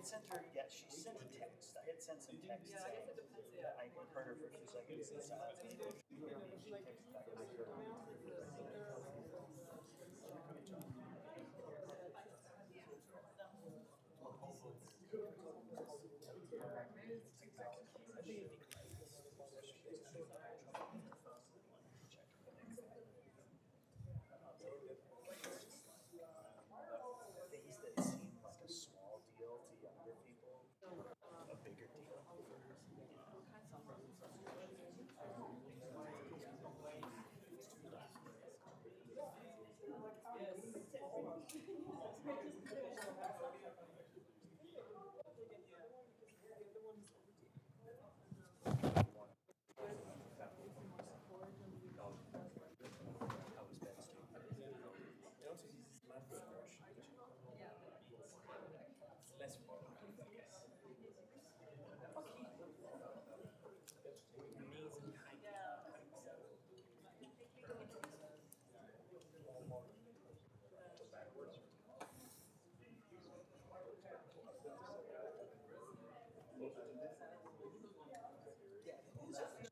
had sent her, yeah, she sent a text. I had sent some text. Yeah, I guess it depends. Yeah. I heard her for a few seconds. And things that seem like a small deal to younger people, a bigger deal.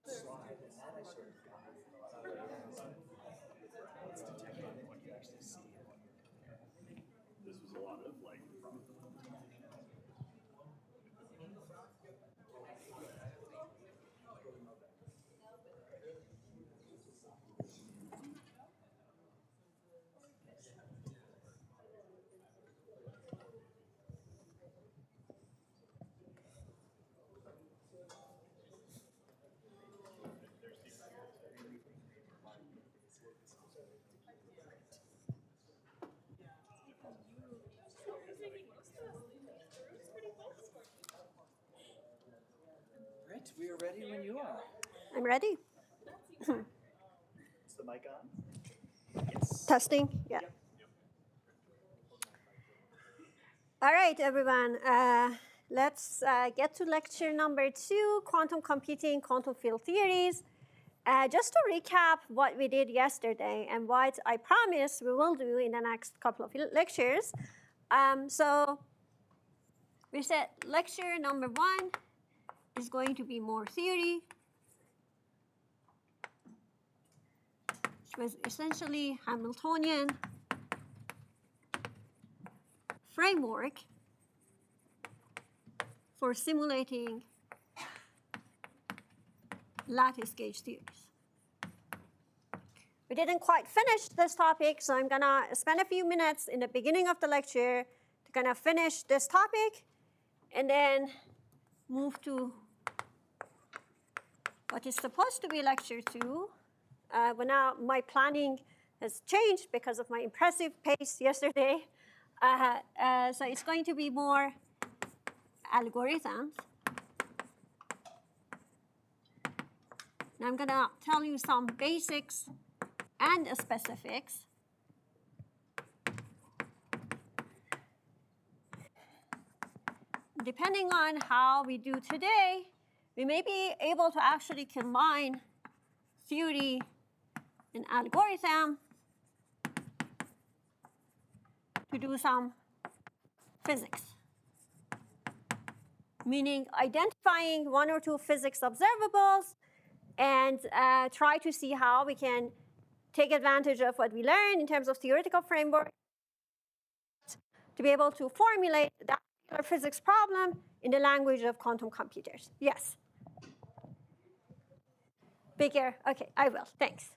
Slide, and that I sort of got. Let's detect on what you actually see and what you're comparing. This was a lot of like. Right, we are ready when you are. I'm ready. Is the mic on? Yes. Testing? Yeah. Yep. All right, everyone. Let's get to lecture number 2, quantum computing, quantum field theories. Just to recap what we did yesterday and what I promise we will do in the next couple of lectures. So we said lecture number 1 is going to be more theory, which was essentially Hamiltonian framework for simulating lattice gauge theories. We didn't quite finish this topic, so I'm gonna spend a few minutes in the beginning of the lecture to kind of finish this topic and then move to what is supposed to be lecture 2. But now my planning has changed because of my impressive pace yesterday. So it's going to be more algorithms. And I'm going to tell you some basics and specifics. Depending on how we do today, we may be able to actually combine theory and algorithm to do some physics, meaning identifying 1 or 2 physics observables and try to see how we can take advantage of what we learned in terms of theoretical framework to be able to formulate that particular physics problem in the language of quantum computers. Yes? Bigger? OK, I will. Thanks.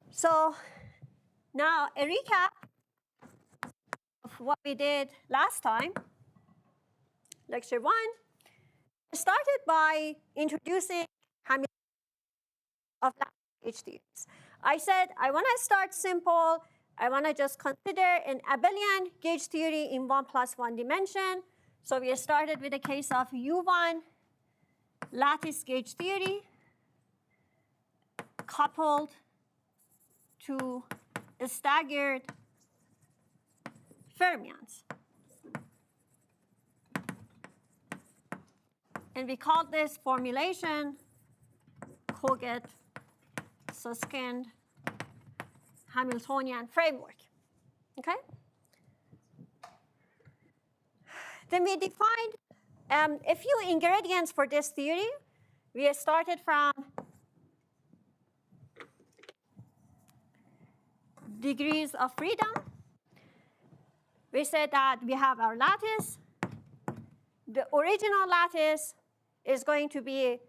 So now a recap of what we did last time, lecture 1. I started by introducing Hamilton of lattice gauge theories. I said I want to start simple. I want to just consider an abelian gauge theory in 1 + 1 dimension. So we started with a case of U1 lattice gauge theory coupled to staggered fermions. And we called this formulation Koget-Susskind Hamiltonian framework. Okay? Then we defined a few ingredients for this theory. We started from degrees of freedom. We said that we have our lattice. The original lattice is going to be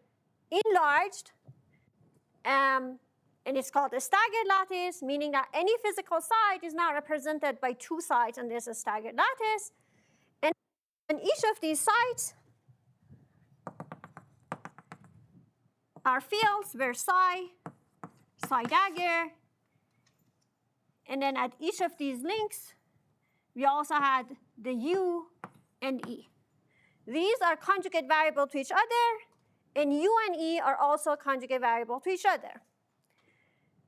enlarged, and it's called a staggered lattice, meaning that any physical site is now represented by two sides, and there's a staggered lattice. And on each of these sites are fields where psi dagger, and then at each of these links, we also had the U and E. These are conjugate variable to each other, and U and E are also conjugate variable to each other.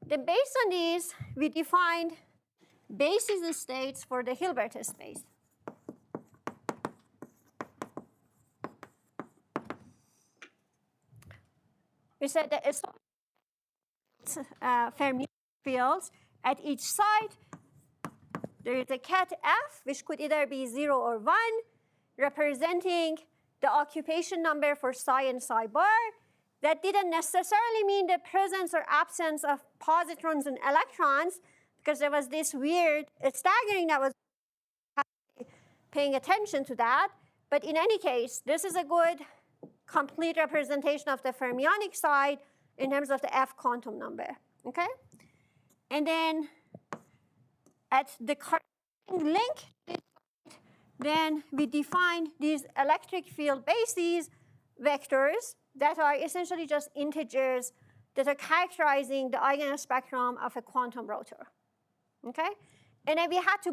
Then based on these, we defined basis states for the Hilbert space. We said that it's Fermi fields at each site. There is a ket F, which could either be 0 or 1, representing the occupation number for psi and psi bar. That didn't necessarily mean the presence or absence of positrons and electrons, because there was this weird staggering that was paying attention to that. But in any case, this is a good complete representation of the fermionic side in terms of the F quantum number. Okay? And then at the corresponding link, then we define these electric field bases vectors that are essentially just integers that are characterizing the eigenspectrum of a quantum rotor. Okay? And then we had to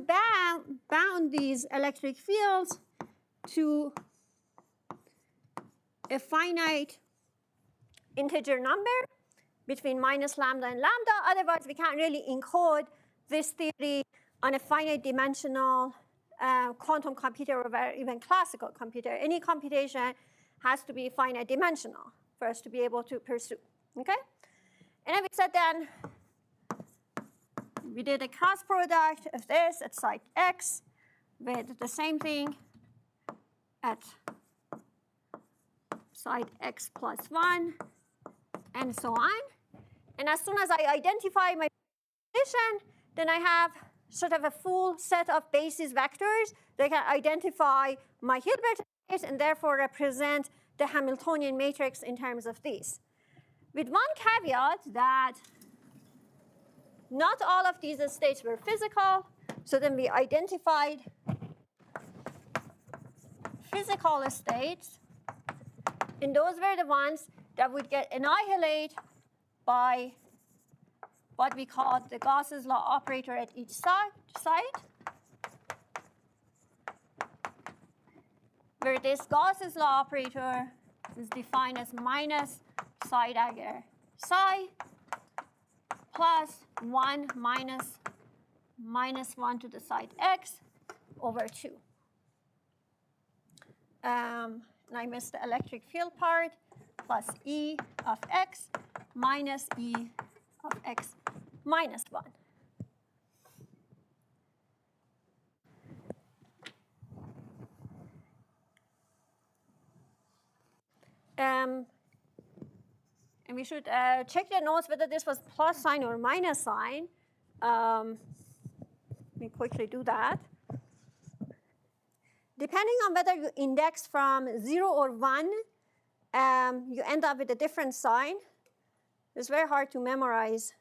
bound these electric fields to a finite integer number between minus lambda and lambda. Otherwise, we can't really encode this theory on a finite dimensional quantum computer or even classical computer. Any computation has to be finite dimensional for us to be able to pursue. Okay? And then we said then we did a cross product of this at site X with the same thing at site X plus 1, and so on. And as soon as I identify my position, then I have sort of a full set of basis vectors that can identify my Hilbert space and therefore represent the Hamiltonian matrix in terms of these. With one caveat that not all of these states were physical, so then we identified physical states, and those were the ones that would get annihilated by what we call the Gauss's law operator at each site, where this Gauss's law operator is defined as minus psi dagger psi plus 1 minus 1 to the site X over 2. And I missed the electric field part, plus E of X minus E of X minus 1. And we should check the notes whether this was plus sign or minus sign. Let me quickly do that. Depending on whether you index from 0 or 1, you end up with a different sign. It's very hard to memorize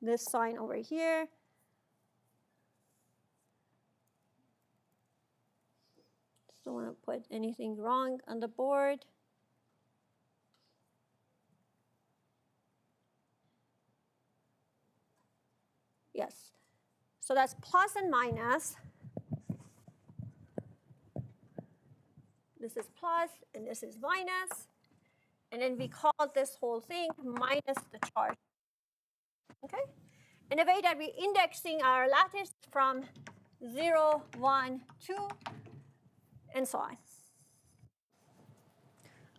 this sign over here. Just don't want to put anything wrong on the board. Yes. So that's plus and minus. This is plus, and this is minus. And then we call this whole thing minus the charge. Okay? In the way that we're indexing our lattice from 0, 1, 2, and so on.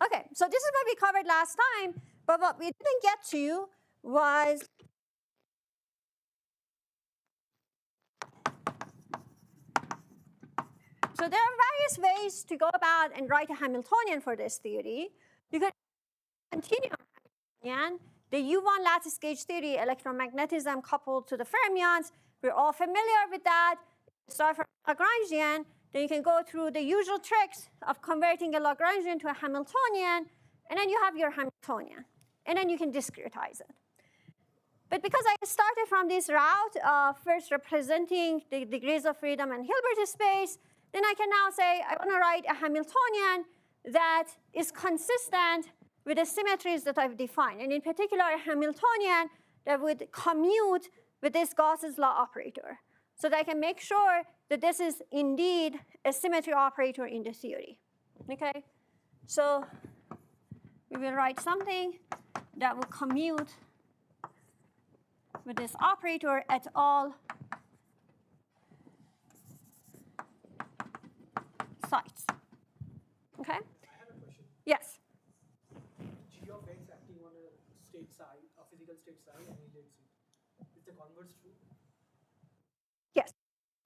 Okay, so this is what we covered last time, but what we didn't get to was So there are various ways to go about and write a Hamiltonian for this theory. You could continue Hamiltonian, the U1 lattice gauge theory, electromagnetism coupled to the fermions. We're all familiar with that. Start from Lagrangian, then you can go through the usual tricks of converting a Lagrangian to a Hamiltonian, and then you have your Hamiltonian. And then you can discretize it. But because I started from this route of first representing the degrees of freedom and Hilbert space, then I can now say I want to write a Hamiltonian that is consistent with the symmetries that I've defined, and in particular a Hamiltonian that would commute with this Gauss's law operator, so that I can make sure that this is indeed a symmetry operator in the theory. Okay? So we will write something that will commute with this operator at all sites. Okay? I have a question. Yes. G of x acting on a state psi, a physical state psi, annihilates it. Is the converse true? Yes.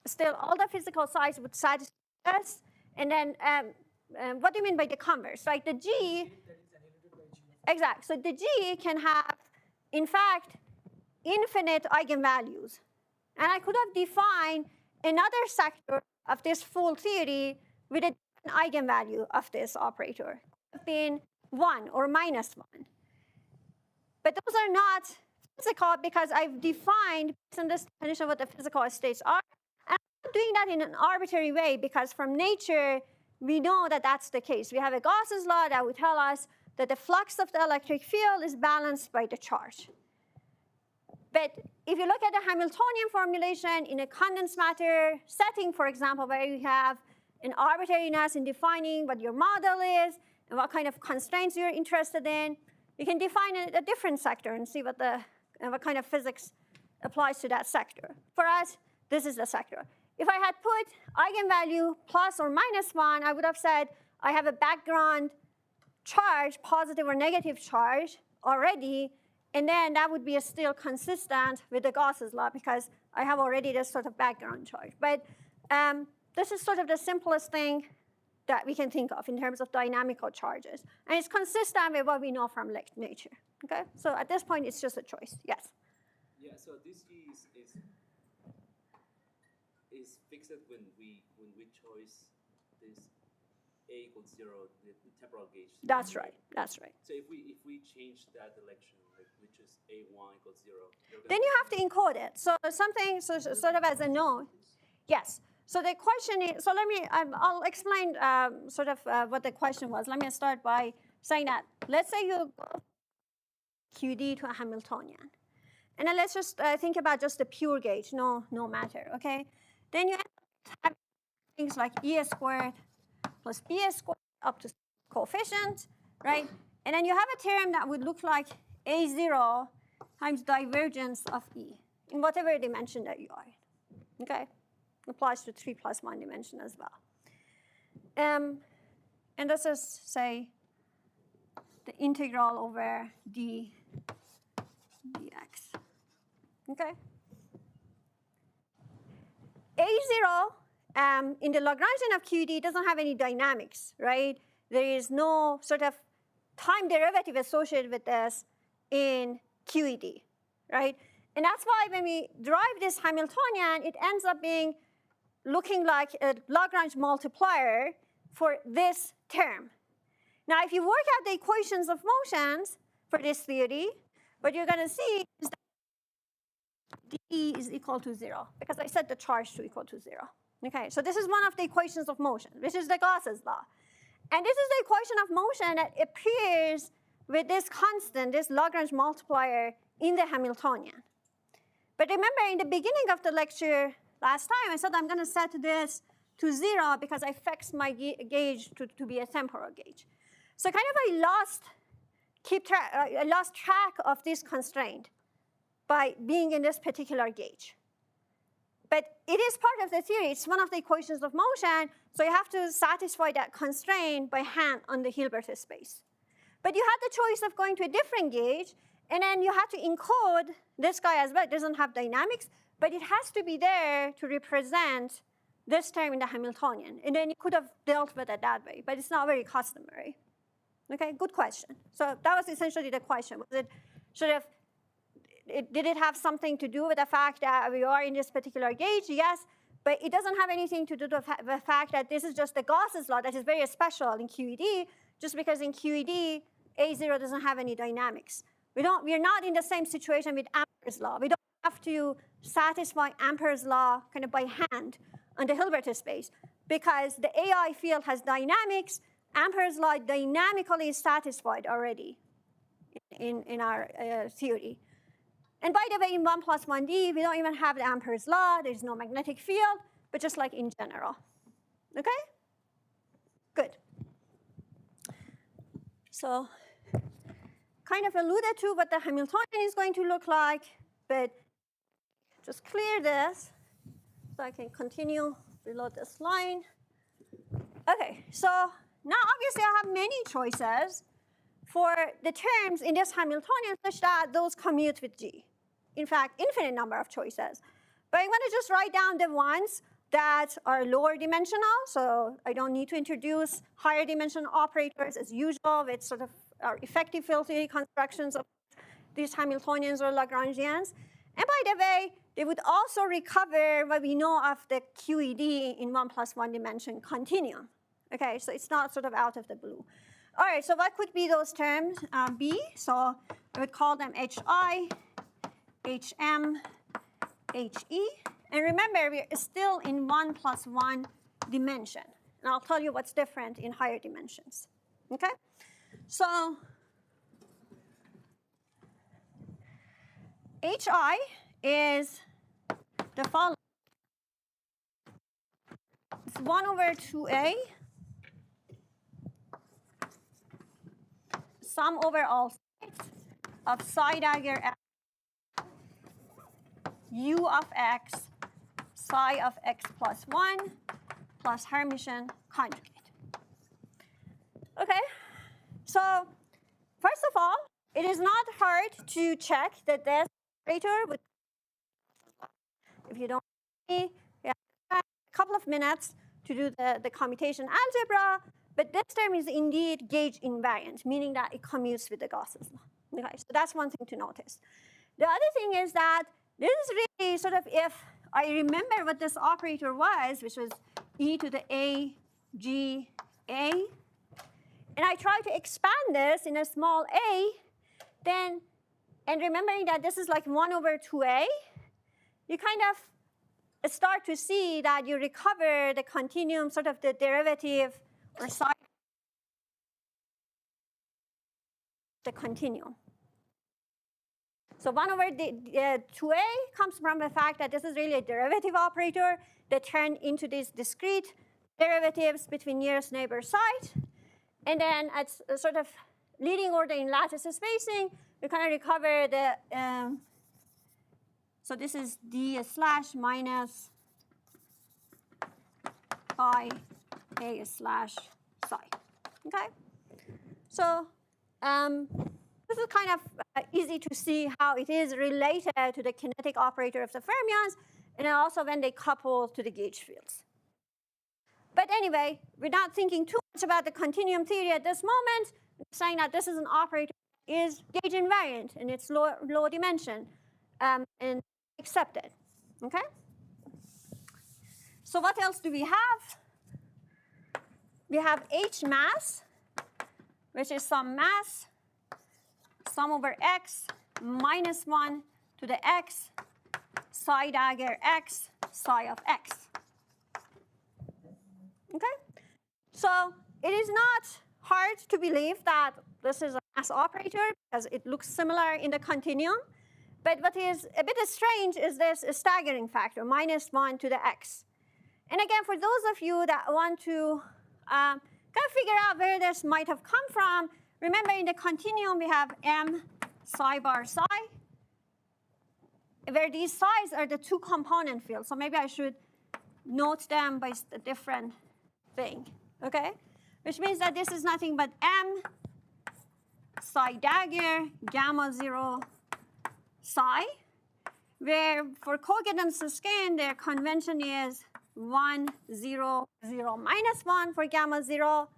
Still, all the physical size would satisfy us. And then, what do you mean by the converse? Like the G, That is annihilated by G of exact. So the G can have, in fact, infinite eigenvalues. And I could have defined another sector of this full theory with a different eigenvalue of this operator. It could have been 1 or minus 1. But those are not physical because I've defined, based on this definition, what the physical states are. And I'm not doing that in an arbitrary way because from nature, we know that that's the case. We have a Gauss's law that would tell us that the flux of the electric field is balanced by the charge. But if you look at the Hamiltonian formulation in a condensed matter setting, for example, where you have an arbitrariness in defining what your model is and what kind of constraints you're interested in, you can define a different sector and see what kind of physics applies to that sector. For us, this is the sector. If I had put eigenvalue plus or minus 1, I would have said I have a background charge, positive or negative charge already, and then that would be still consistent with the Gauss's law because I have already this sort of background charge. But this is sort of the simplest thing that we can think of in terms of dynamical charges. And it's consistent with what we know from nature. Okay? So at this point, it's just a choice. Yes? Yeah, so this is fixed when we choose this A equals 0, the temporal gauge. That's right. That's right. So if we change that direction, like we choose A1 equals 0, then you have to encode it. So something sort of as a node. Yes. So the question is, so I'll explain sort of what the question was. Let me start by saying that, let's say you go QD to a Hamiltonian. And then let's just think about just the pure gauge, no matter, okay? Then you have things like E squared plus B squared up to coefficient, right? And then you have a term that would look like A0 times divergence of E in whatever dimension that you are in, okay? Applies to 3 plus 1 dimension as well. And this is, say, the integral over d dx. Okay? A0 in the Lagrangian of QD doesn't have any dynamics, right? There is no sort of time derivative associated with this in QED, right? And that's why when we derive this Hamiltonian, it ends up being looking like a Lagrange multiplier for this term. Now, if you work out the equations of motions for this theory, what you're going to see is that d is equal to 0, because I set the charge to equal to 0. Okay, so this is one of the equations of motion, which is the Gauss's law. And this is the equation of motion that appears with this constant, this Lagrange multiplier in the Hamiltonian. But remember, in the beginning of the lecture last time, I said I'm going to set this to 0 because I fixed my gauge to be a temporal gauge. So kind of I lost track of this constraint by being in this particular gauge. But it is part of the theory. It's one of the equations of motion, so you have to satisfy that constraint by hand on the Hilbert space. But you had the choice of going to a different gauge, and then you had to encode this guy as well. It doesn't have dynamics, but it has to be there to represent this term in the Hamiltonian. And then you could have dealt with it that way, but it's not very customary. Okay, good question. So that was essentially the question. Was it sort of, did it have something to do with the fact that we are in this particular gauge? Yes, but it doesn't have anything to do with the fact that this is just the Gauss's law that is very special in QED, just because in QED, A0 doesn't have any dynamics. We are not in the same situation with Ampere's law. We don't have to satisfy Ampere's law kind of by hand on the Hilbert space, because the AI field has dynamics. Ampere's law dynamically is satisfied already in our theory. And by the way, in 1 + 1D, we don't even have the Ampere's law. There's no magnetic field, but just like in general. Okay? Good. So kind of alluded to what the Hamiltonian is going to look like, but just clear this so I can continue below this line. Okay, so now obviously I have many choices for the terms in this Hamiltonian such that those commute with G. In fact, infinite number of choices. But I'm going to just write down the ones that are lower dimensional, so I don't need to introduce higher dimensional operators as usual with sort of our effective field theory constructions of these Hamiltonians or Lagrangians. And by the way, they would also recover what we know of the QED in 1 + 1 dimension continuum. Okay, so it's not sort of out of the blue. All right, so what could be those terms? B, so I would call them HI, HM, HE. And remember, we're still in 1 + 1 dimension. And I'll tell you what's different in higher dimensions. Okay? So HI is the following. It's 1/2A sum over all sides of psi dagger x u of x psi of x + 1 plus Hermitian conjugate. Okay, so first of all, it is not hard to check that this operator would, if you don't see, we have a couple of minutes to do the commutation algebra, but this term is indeed gauge invariant, meaning that it commutes with the Gauss's law. Okay, so that's one thing to notice. The other thing is that this is really sort of, if I remember what this operator was, which was e to the a, g, a, and I try to expand this in a small a, then, and remembering that this is like 1/2a, you kind of start to see that you recover the continuum, sort of the derivative or side the continuum. So 1/2a comes from the fact that this is really a derivative operator that turned into these discrete derivatives between nearest neighbor site. And then at sort of leading order in lattice spacing, we kind of recover the, so this is d slash minus I a slash psi. Okay? So this is kind of easy to see how it is related to the kinetic operator of the fermions, and then also when they couple to the gauge fields. But anyway, we're not thinking too much about the continuum theory at this moment. We're saying that this is an operator that is gauge invariant, and it's low dimension, and accepted. Okay? So what else do we have? We have H mass, which is some mass, sum over x minus 1 to the x, psi dagger x, psi of x. Okay? So it is not hard to believe that this is a mass operator, because it looks similar in the continuum. But what is a bit strange is this staggering factor, minus 1 to the x. And again, for those of you that want to kind of figure out where this might have come from, remember in the continuum we have m psi bar psi, where these psi's are the two component fields. So maybe I should note them by a different thing, okay? Which means that this is nothing but m psi dagger gamma 0 psi, where for cogidence skin, their convention is 1, 0, 0, minus 1 for gamma 0.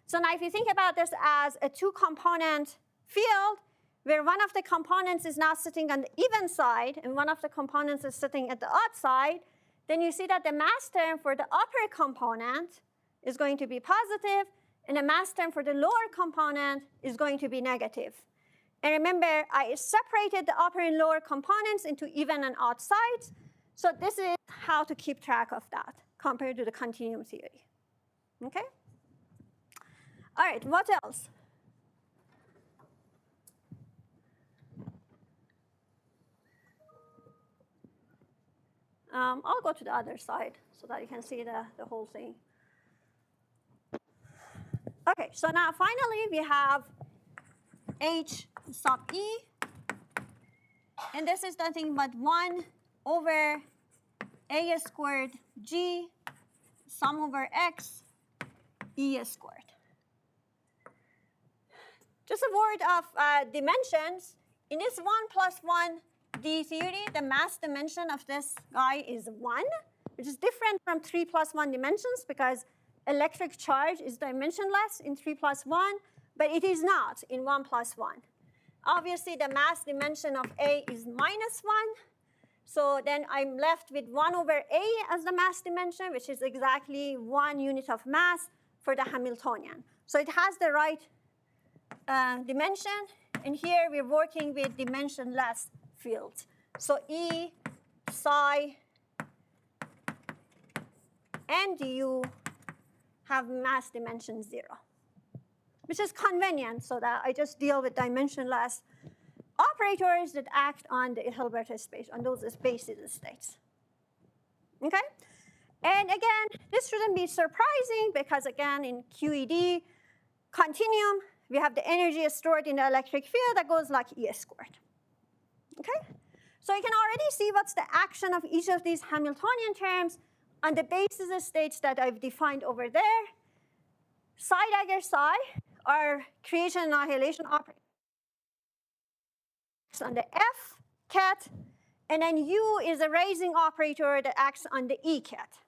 So now if you think about this as a two-component field, where one of the components is now sitting on the even side and one of the components is sitting at the odd side, then you see that the mass term for the upper component is going to be positive, and the mass term for the lower component is going to be negative. And remember, I separated the upper and lower components into even and odd sides. So this is how to keep track of that compared to the continuum theory. Okay? All right, what else? I'll go to the other side so that you can see the whole thing. Okay, so now finally we have H sub E. And this is nothing but 1 over A squared G sum over X E squared. Just a word of dimensions. In this 1 plus 1 D theory, the mass dimension of this guy is 1, which is different from 3 plus 1 dimensions because electric charge is dimensionless in 3 plus 1, but it is not in 1 plus 1. Obviously, the mass dimension of A is minus 1. So then I'm left with 1 over A as the mass dimension, which is exactly 1 unit of mass for the Hamiltonian. So it has the right dimension. And here we're working with dimensionless fields. So E, psi, and du have mass dimension 0, which is convenient so that I just deal with dimensionless operators that act on the Hilbert space, on those basis states. Okay? And again, this shouldn't be surprising because again, in QED continuum, we have the energy stored in the electric field that goes like E squared. Okay? So you can already see what's the action of each of these Hamiltonian terms on the basis states that I've defined over there. Psi dagger psi are creation annihilation operators on the F ket, and then U is a raising operator that acts on the E ket,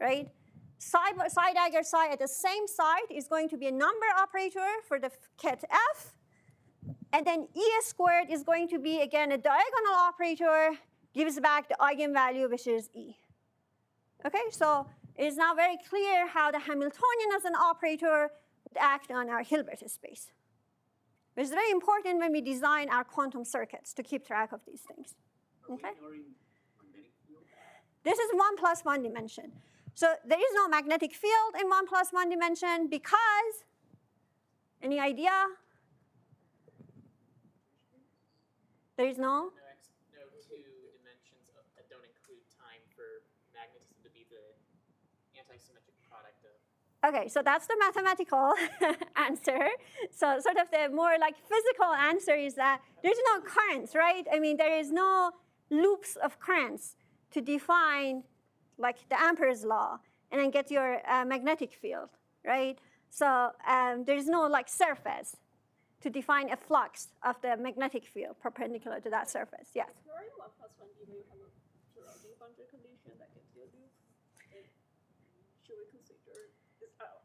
right? Psi dagger psi at the same side is going to be a number operator for the ket F, and then E squared is going to be, again, a diagonal operator, gives back the eigenvalue, which is E. Okay, so it is now very clear how the Hamiltonian as an operator would act on our Hilbert space. It's very important when we design our quantum circuits to keep track of these things. Okay? This is 1 plus 1 dimension. So there is no magnetic field in 1 plus 1 dimension because, any idea? There is no? No two dimensions that don't include time for magnetism to be the anti-symmetric product of. Okay, so that's the mathematical answer. So sort of the more like physical answer is that there's no currents, right? I mean, there is no loops of currents to define like the Ampere's law and then get your magnetic field, right? So there is no like surface to define a flux of the magnetic field perpendicular to that surface. Yes? During 1 plus 1 d, you have a surrounding boundary condition that can tell you. Should we consider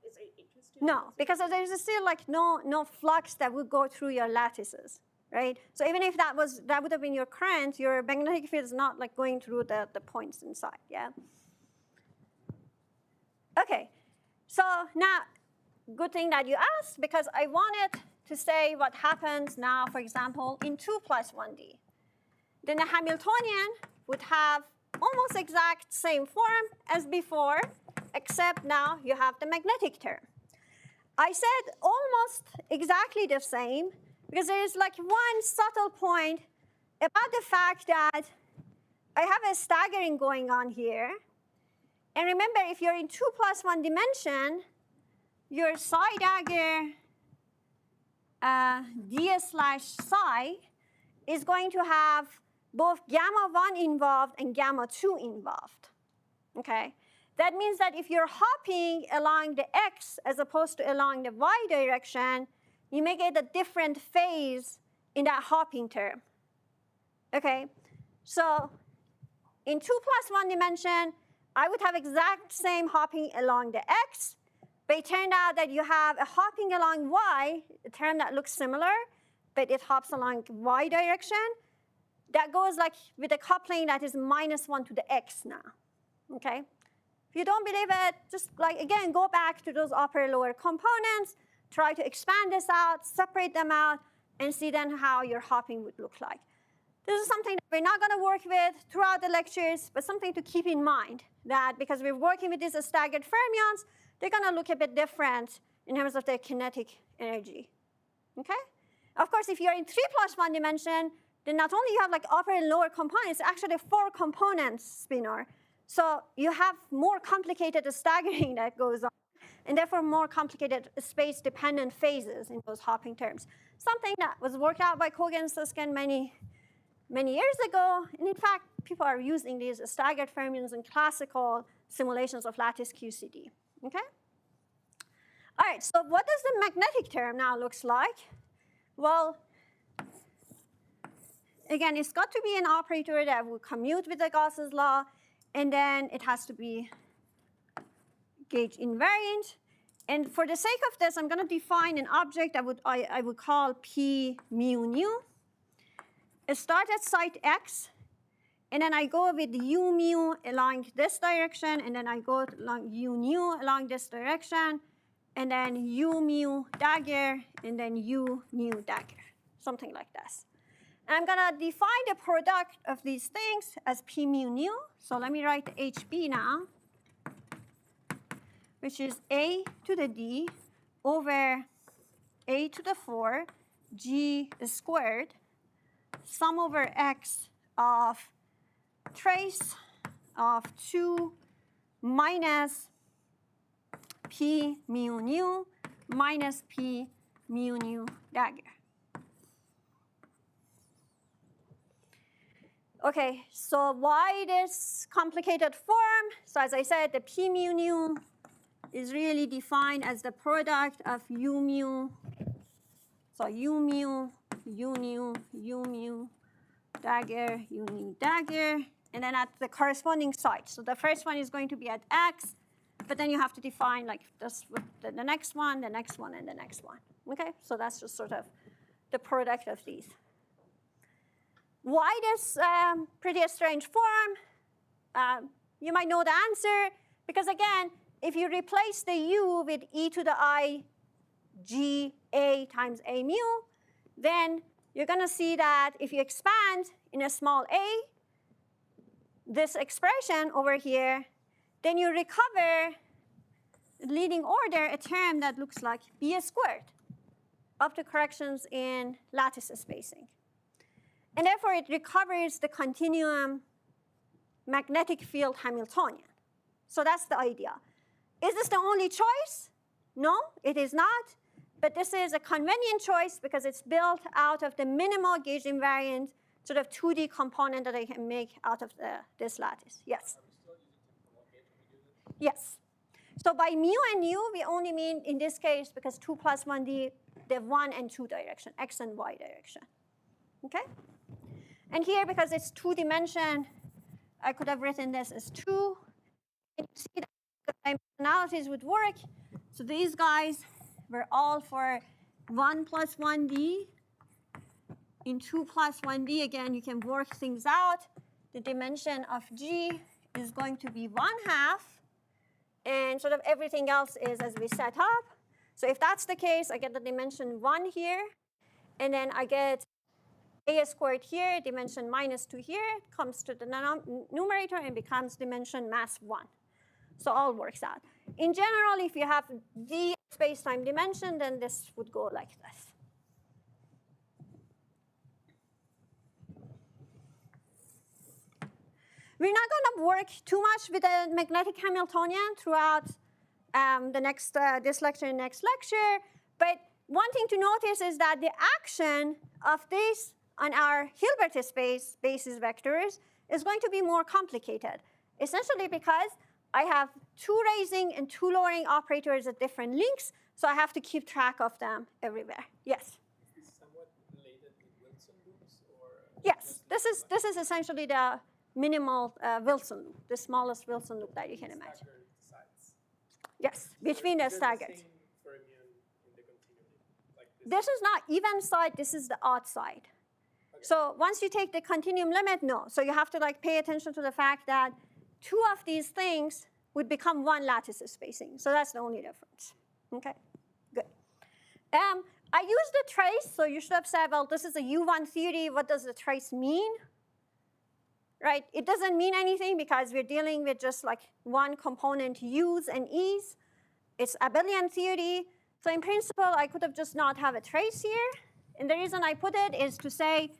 is it interesting? No, because there's still like no flux that would go through your lattices, right? So even if that would have been your current, your magnetic field is not like going through the points inside, yeah? Okay, so now, good thing that you asked because I wanted to say what happens now, for example, in 2 plus 1D. Then the Hamiltonian would have almost exact same form as before, except now you have the magnetic term. I said almost exactly the same because there is like one subtle point about the fact that I have a staggering going on here. And remember, if you're in 2 plus 1 dimension, your psi dagger d slash psi is going to have both gamma 1 involved and gamma 2 involved. Okay? That means that if you're hopping along the x as opposed to along the y direction, you may get a different phase in that hopping term. Okay? So in 2 plus 1 dimension, I would have exact same hopping along the x, but it turned out that you have a hopping along y, a term that looks similar, but it hops along y direction. That goes like with a coupling that is -1 to the x now, okay? If you don't believe it, just like, again, go back to those upper lower components, try to expand this out, separate them out, and see then how your hopping would look like. This is something that we're not going to work with throughout the lectures, but something to keep in mind, that because we're working with these staggered fermions, they're going to look a bit different in terms of their kinetic energy, okay? Of course, if you're in 3+1 dimension, then not only you have like upper and lower components, actually 4 components spinor. So you have more complicated staggering that goes on, and therefore more complicated space-dependent phases in those hopping terms. Something that was worked out by Kogan and Susskind many years ago, and in fact, people are using these staggered fermions in classical simulations of lattice QCD, okay? All right, so what does the magnetic term now looks like? Well, again, it's got to be an operator that will commute with the Gauss's law, and then it has to be gauge invariant. And for the sake of this, I'm going to define an object that I would call P mu nu. It starts at site x, and then I go with u mu along this direction, and then I go along u nu along this direction, and then u mu dagger, and then u nu dagger, something like this. And I'm going to define the product of these things as P mu nu. So let me write HB now, which is A to the D over A to the 4 G squared, sum over X of trace of 2 minus P mu nu minus P mu nu dagger. Okay, so why this complicated form? So as I said, the P mu nu is really defined as the product of u mu. So u mu, u nu, u mu, dagger, u nu, dagger, and then at the corresponding site. So the first one is going to be at x, but then you have to define like this with the next one, the next one, and the next one. Okay, so that's just sort of the product of these. Why this pretty strange form? You might know the answer, because again, if you replace the u with e to the I g a times a mu, then you're going to see that if you expand in a small a, this expression over here, then you recover, leading order, a term that looks like b squared up to corrections in lattice spacing. And therefore, it recovers the continuum magnetic field Hamiltonian. So that's the idea. Is this the only choice? No, it is not. But this is a convenient choice because it's built out of the minimal gauge invariant sort of 2D component that I can make out of this lattice. Yes? Yes. So by mu and u, we only mean, in this case, because 2 plus 1D, the 1 and 2 direction, x and y direction. Okay? And here, because it's 2 dimension, I could have written this as 2. And you see that the analysis would work. So these guys were all for 1 plus 1D. In 2 plus 1D, again, you can work things out. The dimension of G is going to be 1/2. And sort of everything else is as we set up. So if that's the case, I get the dimension 1 here. And then I get a squared here, dimension -2 here. It comes to the numerator and becomes dimension mass 1. So all works out. In general, if you have D space-time dimension, then this would go like this. We're not going to work too much with the magnetic Hamiltonian throughout this lecture and next lecture. But one thing to notice is that the action of this on our Hilbert space basis vectors is going to be more complicated, essentially because I have 2 raising and 2 lowering operators at different links, so I have to keep track of them everywhere. Yes? Is this somewhat related with Wilson loops, or? Yes, this is essentially the minimal Wilson loop, the smallest Wilson loop that you can imagine. Staggered sides. Yes, between the They're staggered. The same fermion in the continuum. Like This is not even side, this is the odd side. Okay. So once you take the continuum limit, no. So you have to like pay attention to the fact that two of these things would become one lattice spacing. So that's the only difference. Okay, good. I used the trace, so you should have said, well, this is a U1 theory. What does the trace mean? Right? It doesn't mean anything because we're dealing with just like one component U's and E's. It's abelian theory. So in principle, I could have just not have a trace here. And the reason I put it is to say,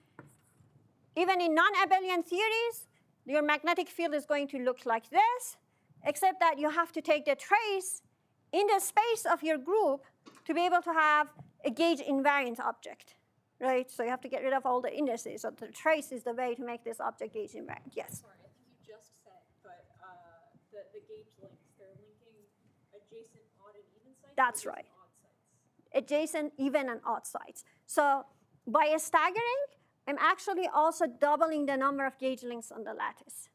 even in non-abelian theories, your magnetic field is going to look like this, except that you have to take the trace in the space of your group to be able to have a gauge invariant object, right? So you have to get rid of all the indices. So the trace is the way to make this object gauge invariant. Yes? Sorry, I think you just said, but the gauge links, they're linking adjacent odd and even sites? That's or right. odd sites? Adjacent, even, and odd sides. So by staggering, I'm actually also doubling the number of gauge links on the lattice.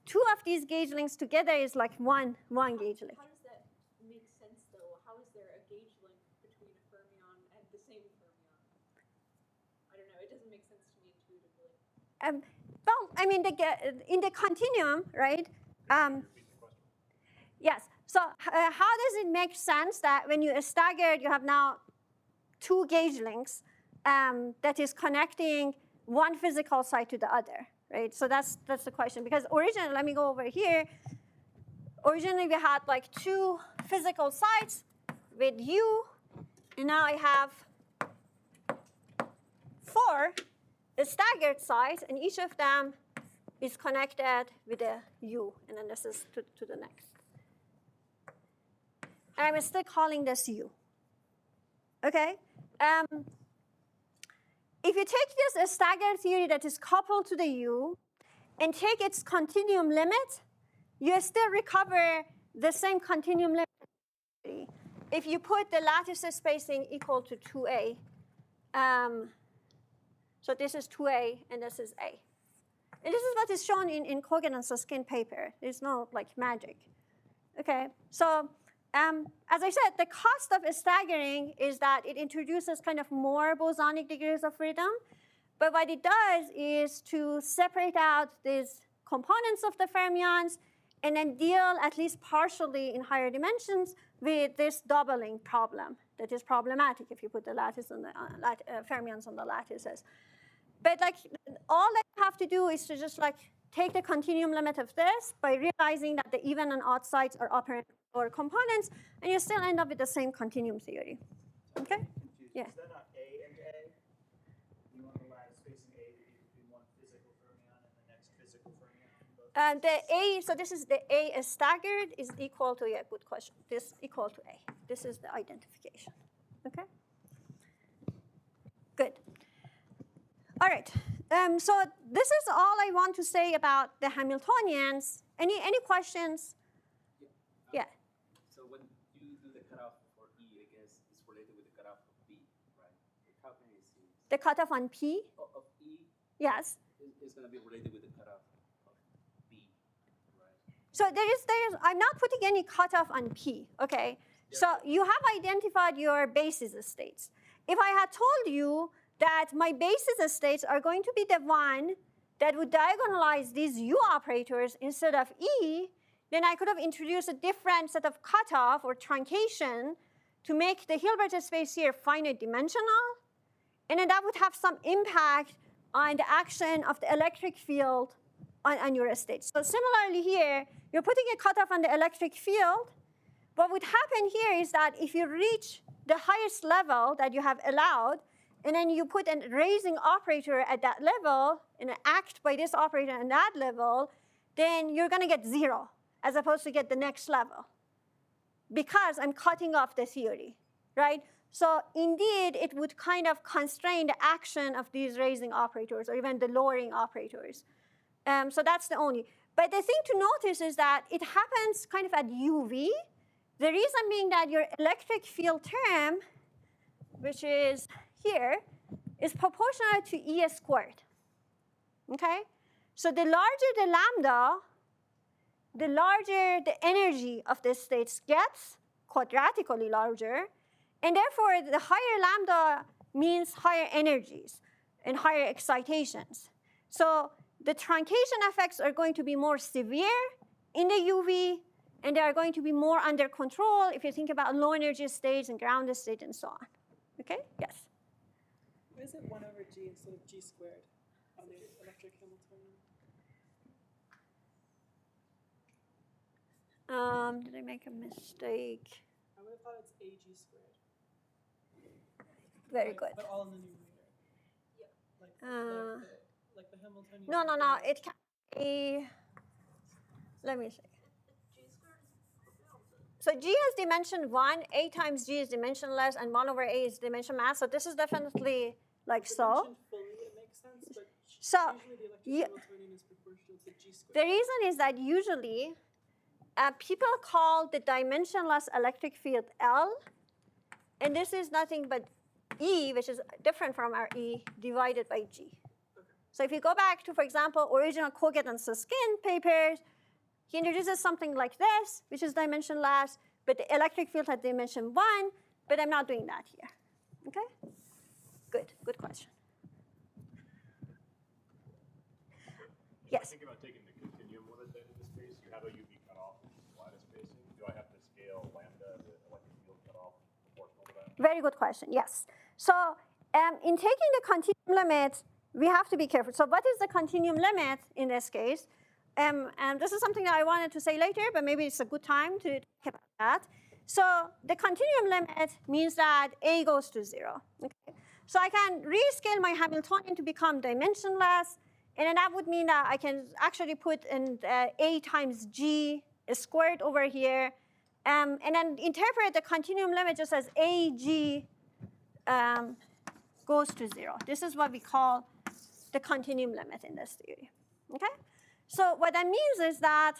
Two of these gauge links together is like one gauge link. How does that make sense, though? How is there a gauge link between a fermion and the same fermion? I don't know. It doesn't make sense to me intuitively. Well, I mean, in the continuum, right? Yes. So how does it make sense that when you staggered, you have now two gauge links that is connecting one physical site to the other, right? So that's the question. Because originally, let me go over here. Originally, we had like two physical sites with U, and now I have four staggered sites, and each of them is connected with a U, and then this is to the next. And I'm still calling this U. Okay? If you take this staggered theory that is coupled to the U and take its continuum limit, you still recover the same continuum limit if you put the lattice spacing equal to 2a. So this is 2a, and this is a. And this is what is shown in Kogan and Susskind paper. There's no like magic. Okay, so as I said, the cost of staggering is that it introduces kind of more bosonic degrees of freedom. But what it does is to separate out these components of the fermions and then deal at least partially in higher dimensions with this doubling problem that is problematic if you put the lattice on the fermions on the lattices. But like all that you have to do is to just like take the continuum limit of this by realizing that the even and odd sides are upper and lower components, and you still end up with the same continuum theory. Okay? Yeah. Is that not A and A? You want the lattice spacing A to be between one physical fermion and the next physical fermion? The A, so this is the A staggered is equal to, yeah, good question. This equal to A. This is the identification. Okay? Good. All right. So this is all I want to say about the Hamiltonians. Any questions? Yeah. So when you do the cutoff for E, I guess it's related with the cutoff of B, right? How can you see? The cutoff on P? Of E Yes. is going to be related with the cutoff of B, right? So I'm not putting any cutoff on P, okay? So you have identified your basis states. If I had told you that my basis states are going to be the one that would diagonalize these U operators instead of E, then I could have introduced a different set of cutoff or truncation to make the Hilbert space here finite dimensional, and then that would have some impact on the action of the electric field on your state. So similarly here, you're putting a cutoff on the electric field. What would happen here is that if you reach the highest level that you have allowed, and then you put a raising operator at that level and act by this operator at that level, then you're going to get 0 as opposed to get the next level because I'm cutting off the theory, right? So indeed, it would kind of constrain the action of these raising operators or even the lowering operators. So that's the only. But the thing to notice is that it happens kind of at UV. The reason being that your electric field term, which is here, is proportional to E squared, okay? So the larger the lambda, the larger the energy of the states gets, quadratically larger, and therefore the higher lambda means higher energies and higher excitations. So the truncation effects are going to be more severe in the UV, and they are going to be more under control if you think about low energy states and grounded state and so on. Okay? Yes? Why is it 1 over G instead of G squared on the electric Hamiltonian? Did I make a mistake? I would have thought it's AG squared. Very good. But all in the numerator. Yeah. Like the Hamiltonian. No. It can be. Let me see. G squared is profound. So G has dimension 1, A times G is dimensionless, and 1 over A is dimension mass. So this is definitely like so. Dimension fully, it makes sense, but So usually the electric Hamiltonian is proportional to G squared. the reason is that usually people call the dimensionless electric field L, and this is nothing but E, which is different from our E, divided by G. So if you go back to, for example, original Koget and Susskind papers, he introduces something like this, which is dimensionless, but the electric field had dimension 1, but I'm not doing that here. Okay? Good question. Yes? Think about taking the continuum limit then into space. You have a UV cutoff, lattice spacing. Do I have to scale lambda, the electric field cutoff, proportional to that? Very good question, yes. So in taking the continuum limit, we have to be careful. So what is the continuum limit in this case? And this is something that I wanted to say later, but maybe it's a good time to talk about that. So the continuum limit means that A goes to 0. Okay? So I can rescale my Hamiltonian to become dimensionless, and then that would mean that I can actually put in A times G squared over here, and then interpret the continuum limit just as AG goes to 0. This is what we call the continuum limit in this theory. Okay? So what that means is that,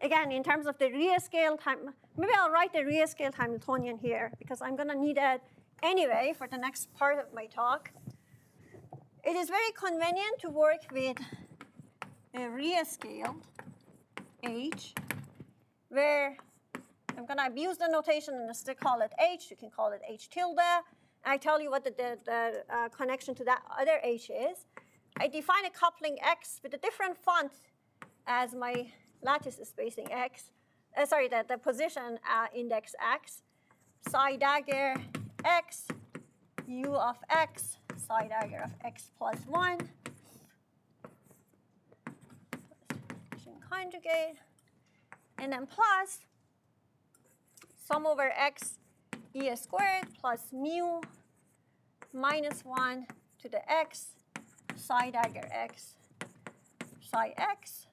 again, in terms of the rescaled time, maybe I'll write the rescaled Hamiltonian here because I'm going to need it anyway for the next part of my talk. It is very convenient to work with a rescaled H, where I'm going to abuse the notation and still call it H. You can call it H tilde. I tell you what the connection to that other H is. I define a coupling X with a different font as my lattice spacing X. The position index X. Psi dagger X, U of X, psi dagger of X plus 1. Conjugate. And then plus sum over X E squared plus mu minus 1 to the X, psi dagger X, psi X.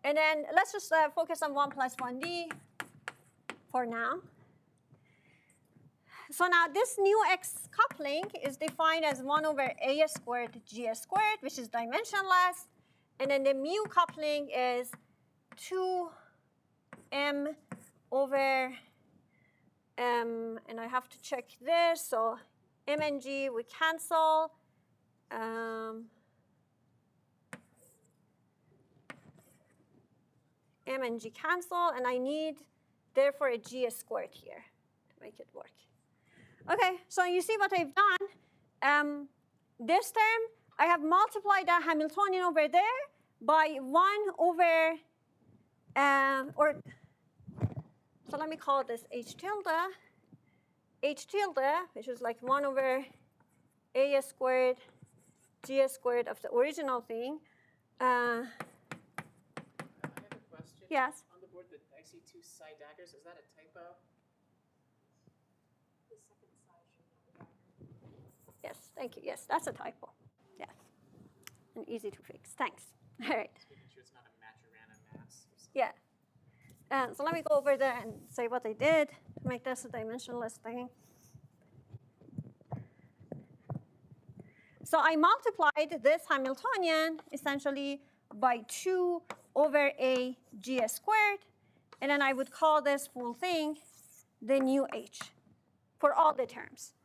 And then let's just focus on 1 plus 1D for now. So now this new X coupling is defined as 1 over A squared G squared, which is dimensionless. And then the mu coupling is 2m over, and I have to check this, so m and g we cancel. M and g cancel, and I need, therefore, a g squared here to make it work. Okay, so you see what I've done. This term, I have multiplied that Hamiltonian over there by 1 over, so let me call this H tilde, which is like 1 over A squared, G squared of the original thing. I have a question. Yes? On the board, I see 2 psi daggers. Is that a typo? The second side should have a dagger. Yes, thank you. Yes, that's a typo. Yes, and easy to fix. Thanks. All right. Just making sure it's not a Majorana mass or something. Yeah. So let me go over there and say what I did to make this a dimensionless thing. So I multiplied this Hamiltonian essentially by 2 over A G squared, and then I would call this full thing the new H for all the terms.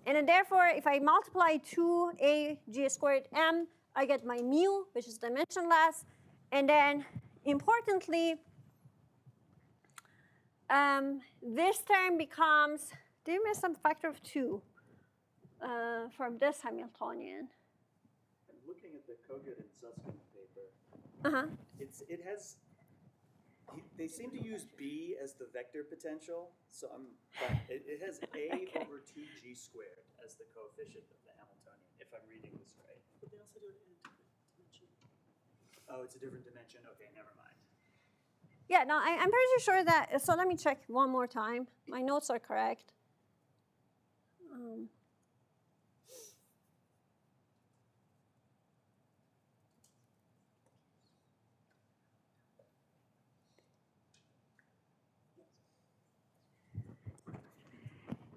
And then therefore, if I multiply 2a g squared m, I get my mu, which is dimensionless. And then importantly, this term becomes, do you miss some factor of 2 from this Hamiltonian? I'm looking at the Kogut and Susskind paper. Uh-huh. It has, they seem to use B as the vector potential, so but it has A Okay. over 2g squared as the coefficient of the Hamiltonian, if I'm reading this right. But they also do it in a different dimension. Oh, it's a different dimension? Okay, never mind. Yeah, no, I'm pretty sure that, so let me check one more time. My notes are correct.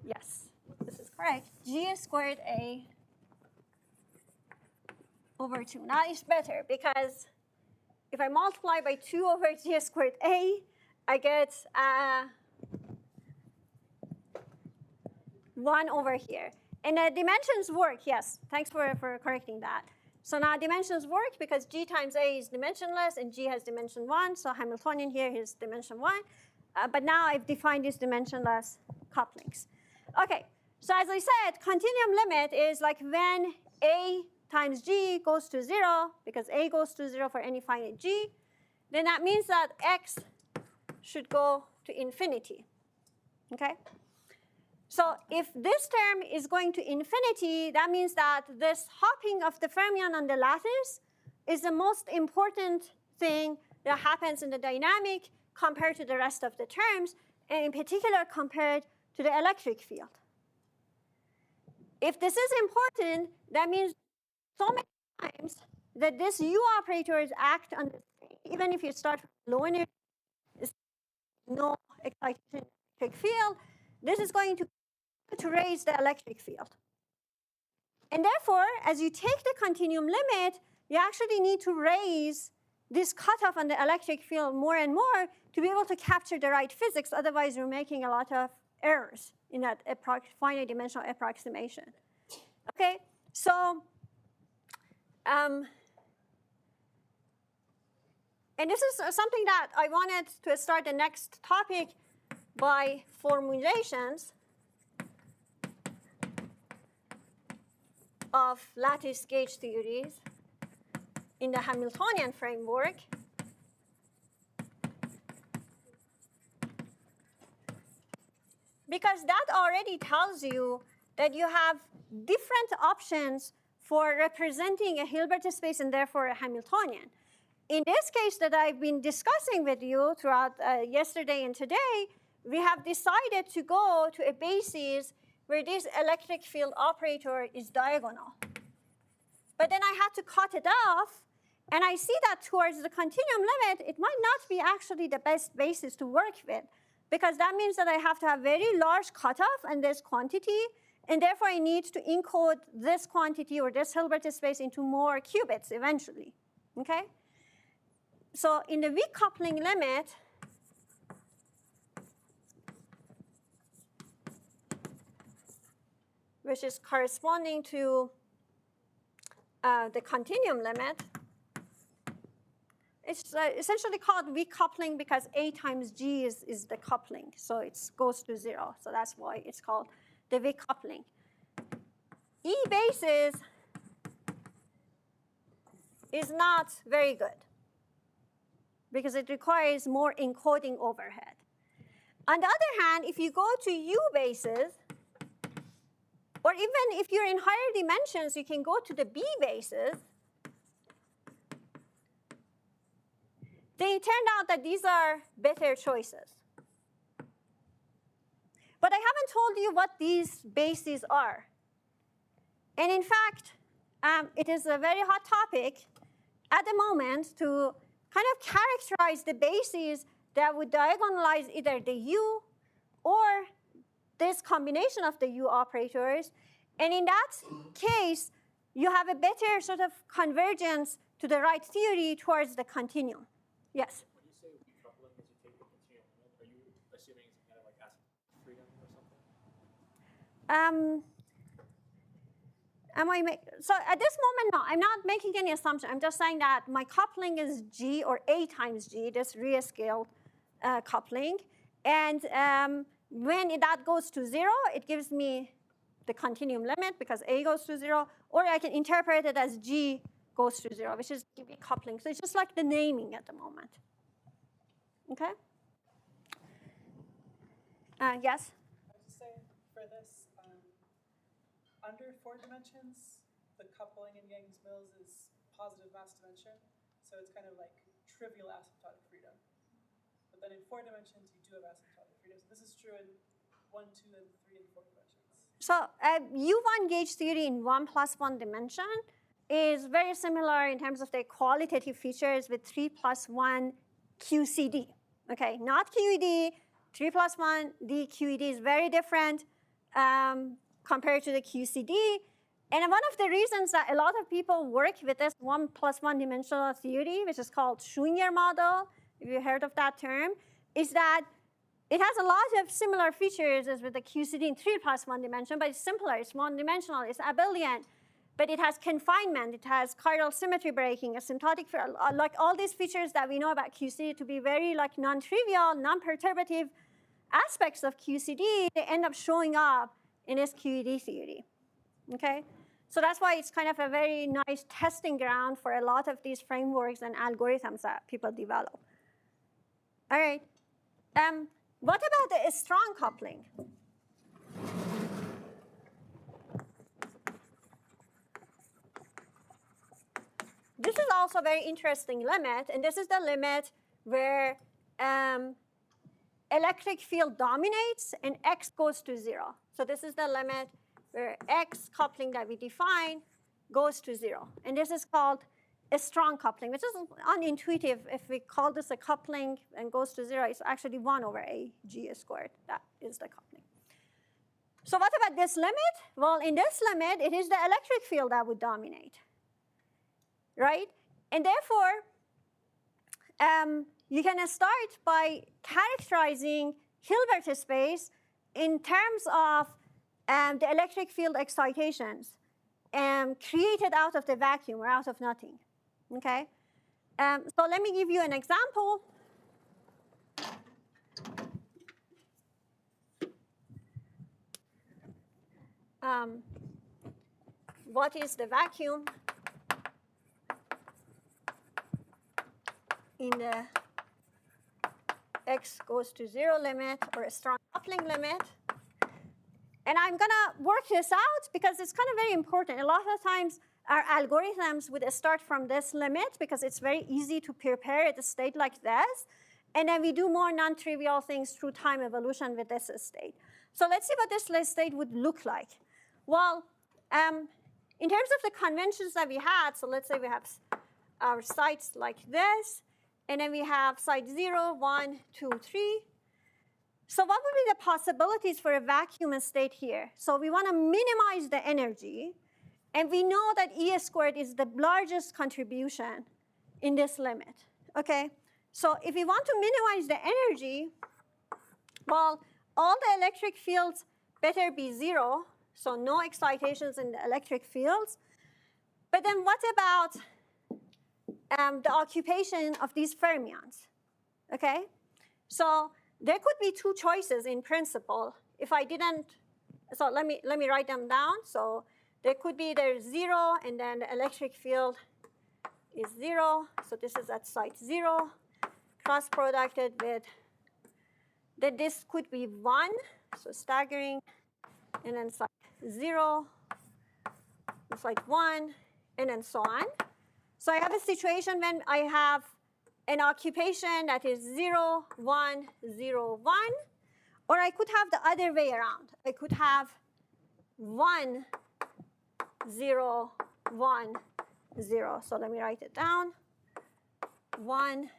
Yes, this is correct. G squared A over 2. Now it's better because if I multiply by 2 over G squared A, I get 1 over here. And the dimensions work, yes. Thanks for correcting that. So now dimensions work because G times A is dimensionless and G has dimension 1. So Hamiltonian here is dimension 1. But now I've defined these dimensionless couplings. Okay, so as I said, continuum limit is like when A times G goes to 0, because A goes to 0 for any finite G, then that means that X should go to infinity, okay? So if this term is going to infinity, that means that this hopping of the fermion on the lattice is the most important thing that happens in the dynamic compared to the rest of the terms, and in particular compared to the electric field. If this is important, that means so many times that this U operators act on the, even if you start from low energy, no excitation in the electric field, this is going to raise the electric field. And therefore, as you take the continuum limit, you actually need to raise this cutoff on the electric field more and more to be able to capture the right physics. Otherwise, you're making a lot of errors in that finite dimensional approximation. Okay, so, and this is something that I wanted to start the next topic by formulations of lattice gauge theories in the Hamiltonian framework. Because that already tells you that you have different options for representing a Hilbert space and therefore a Hamiltonian. In this case that I've been discussing with you throughout yesterday and today, we have decided to go to a basis where this electric field operator is diagonal. But then I had to cut it off, and I see that towards the continuum limit, it might not be actually the best basis to work with, because that means that I have to have very large cutoff and this quantity, and therefore I need to encode this quantity or this Hilbert space into more qubits eventually, okay? So in the weak coupling limit, which is corresponding to the continuum limit, it's essentially called weak coupling because A times G is the coupling. So it goes to 0. So that's why it's called the weak coupling. E basis is not very good because it requires more encoding overhead. On the other hand, if you go to U basis, or even if you're in higher dimensions, you can go to the B basis. They turned out that these are better choices. But I haven't told you what these bases are. And in fact, it is a very hot topic at the moment to kind of characterize the bases that would diagonalize either the U or this combination of the U operators. And in that case, you have a better sort of convergence to the right theory towards the continuum. Yes? When you say recoupling as you take the continuum limit, are you assuming it's kind of like asymptotic freedom or something? So at this moment, no, I'm not making any assumption. I'm just saying that my coupling is G or A times G, this rescaled coupling. And when that goes to 0, it gives me the continuum limit because A goes to 0. Or I can interpret it as G goes to 0, which is coupling. So it's just like the naming at the moment. Okay? Yes? I was just saying, for this, under 4 dimensions, the coupling in Yang-Mills is positive mass dimension, so it's kind of like trivial asymptotic freedom. But then in 4 dimensions, you do have asymptotic freedom. So this is true in 1, 2, and 3, and 4 dimensions. So U1 gauge theory in 1 plus 1 dimension is very similar in terms of the qualitative features with 3 plus 1 QCD. Okay, not QED. 3 plus 1 D QED is very different compared to the QCD. And one of the reasons that a lot of people work with this 1 plus 1 dimensional theory, which is called Schwinger model, if you heard of that term, is that it has a lot of similar features as with the QCD in 3 plus 1 dimension, but it's simpler, it's 1 dimensional, it's abelian, but it has confinement, it has chiral symmetry breaking, asymptotic, like all these features that we know about QCD to be very like non-trivial, non-perturbative aspects of QCD, they end up showing up in this QED theory, okay? So that's why it's kind of a very nice testing ground for a lot of these frameworks and algorithms that people develop. All right, what about the strong coupling? This is also a very interesting limit, and this is the limit where electric field dominates and X goes to 0. So this is the limit where X coupling that we define goes to 0. And this is called a strong coupling, which is unintuitive. If we call this a coupling and goes to 0, it's actually 1 over AG squared. That is the coupling. So what about this limit? Well, in this limit, it is the electric field that would dominate, right? And therefore, you can start by characterizing Hilbert space in terms of the electric field excitations created out of the vacuum or out of nothing, okay? So let me give you an example. What is the vacuum in the X goes to 0 limit or a strong coupling limit? And I'm going to work this out because it's kind of very important. A lot of times, our algorithms would start from this limit because it's very easy to prepare at a state like this. And then we do more non-trivial things through time evolution with this state. So let's see what this state would look like. Well, in terms of the conventions that we had, so let's say we have our sites like this. And then we have site 0, 1, 2, 3. So what would be the possibilities for a vacuum state here? So we want to minimize the energy. And we know that E squared is the largest contribution in this limit, okay? So if we want to minimize the energy, well, all the electric fields better be 0, so no excitations in the electric fields. But then what about the occupation of these fermions, okay? So there could be 2 choices in principle. If I didn't, so let me write them down. So there could be there's 0, and then the electric field is 0. So this is at site 0, cross-producted with, then this could be 1, so staggering, and then site 0, site 1, and then so on. So I have a situation when I have an occupation that is 0, 1, 0, 1, or I could have the other way around. I could have 1, 0, 1, 0. So let me write it down. 1,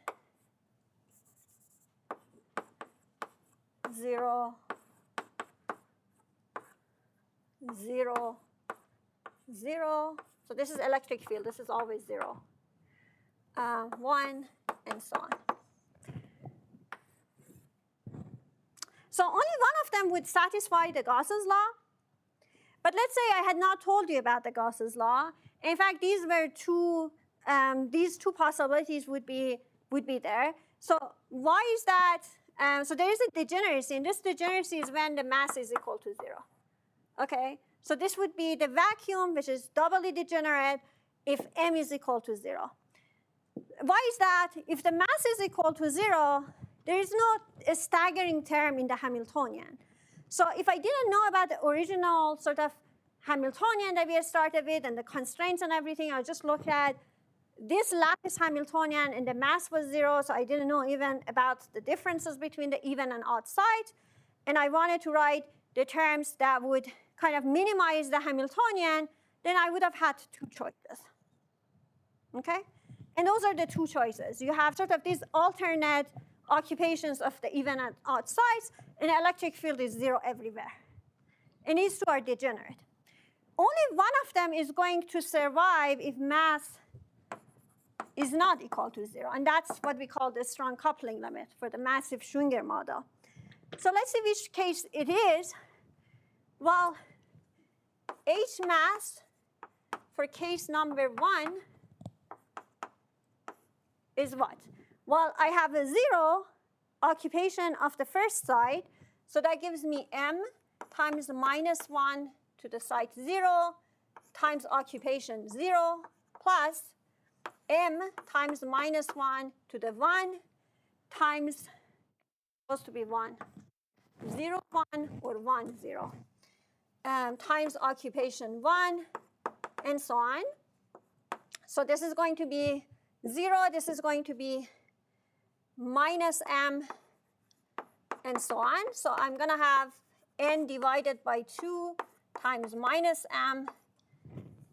0, 0, 0. So this is electric field. This is always 0. 1, and so on. So only one of them would satisfy the Gauss's law. But let's say I had not told you about the Gauss's law. In fact, these two possibilities would be there. So why is that? So there is a degeneracy, and this degeneracy is when the mass is equal to 0. Okay, so this would be the vacuum, which is doubly degenerate if m is equal to 0. Why is that? If the mass is equal to 0, there is no staggering term in the Hamiltonian. So if I didn't know about the original sort of Hamiltonian that we started with and the constraints and everything, I just look at this lattice Hamiltonian and the mass was 0, so I didn't know even about the differences between the even and odd sides. And I wanted to write the terms that would kind of minimize the Hamiltonian, then I would have had two choices. Okay? And those are the two choices. You have sort of these alternate occupations of the even and odd sides, and the electric field is 0 everywhere. And these two are degenerate. Only one of them is going to survive if mass is not equal to 0. And that's what we call the strong coupling limit for the massive Schwinger model. So let's see which case it is. Well, H mass for case number 1 is what? Well, I have a 0 occupation of the first side, so that gives me m times minus 1 to the side 0 times occupation 0 plus m times minus 1 to the 1 times, supposed to be 1, 0, 1, or 1, 0, times occupation 1, and so on. So this is going to be 0, this is going to be minus m, and so on. So I'm going to have n divided by 2 times minus m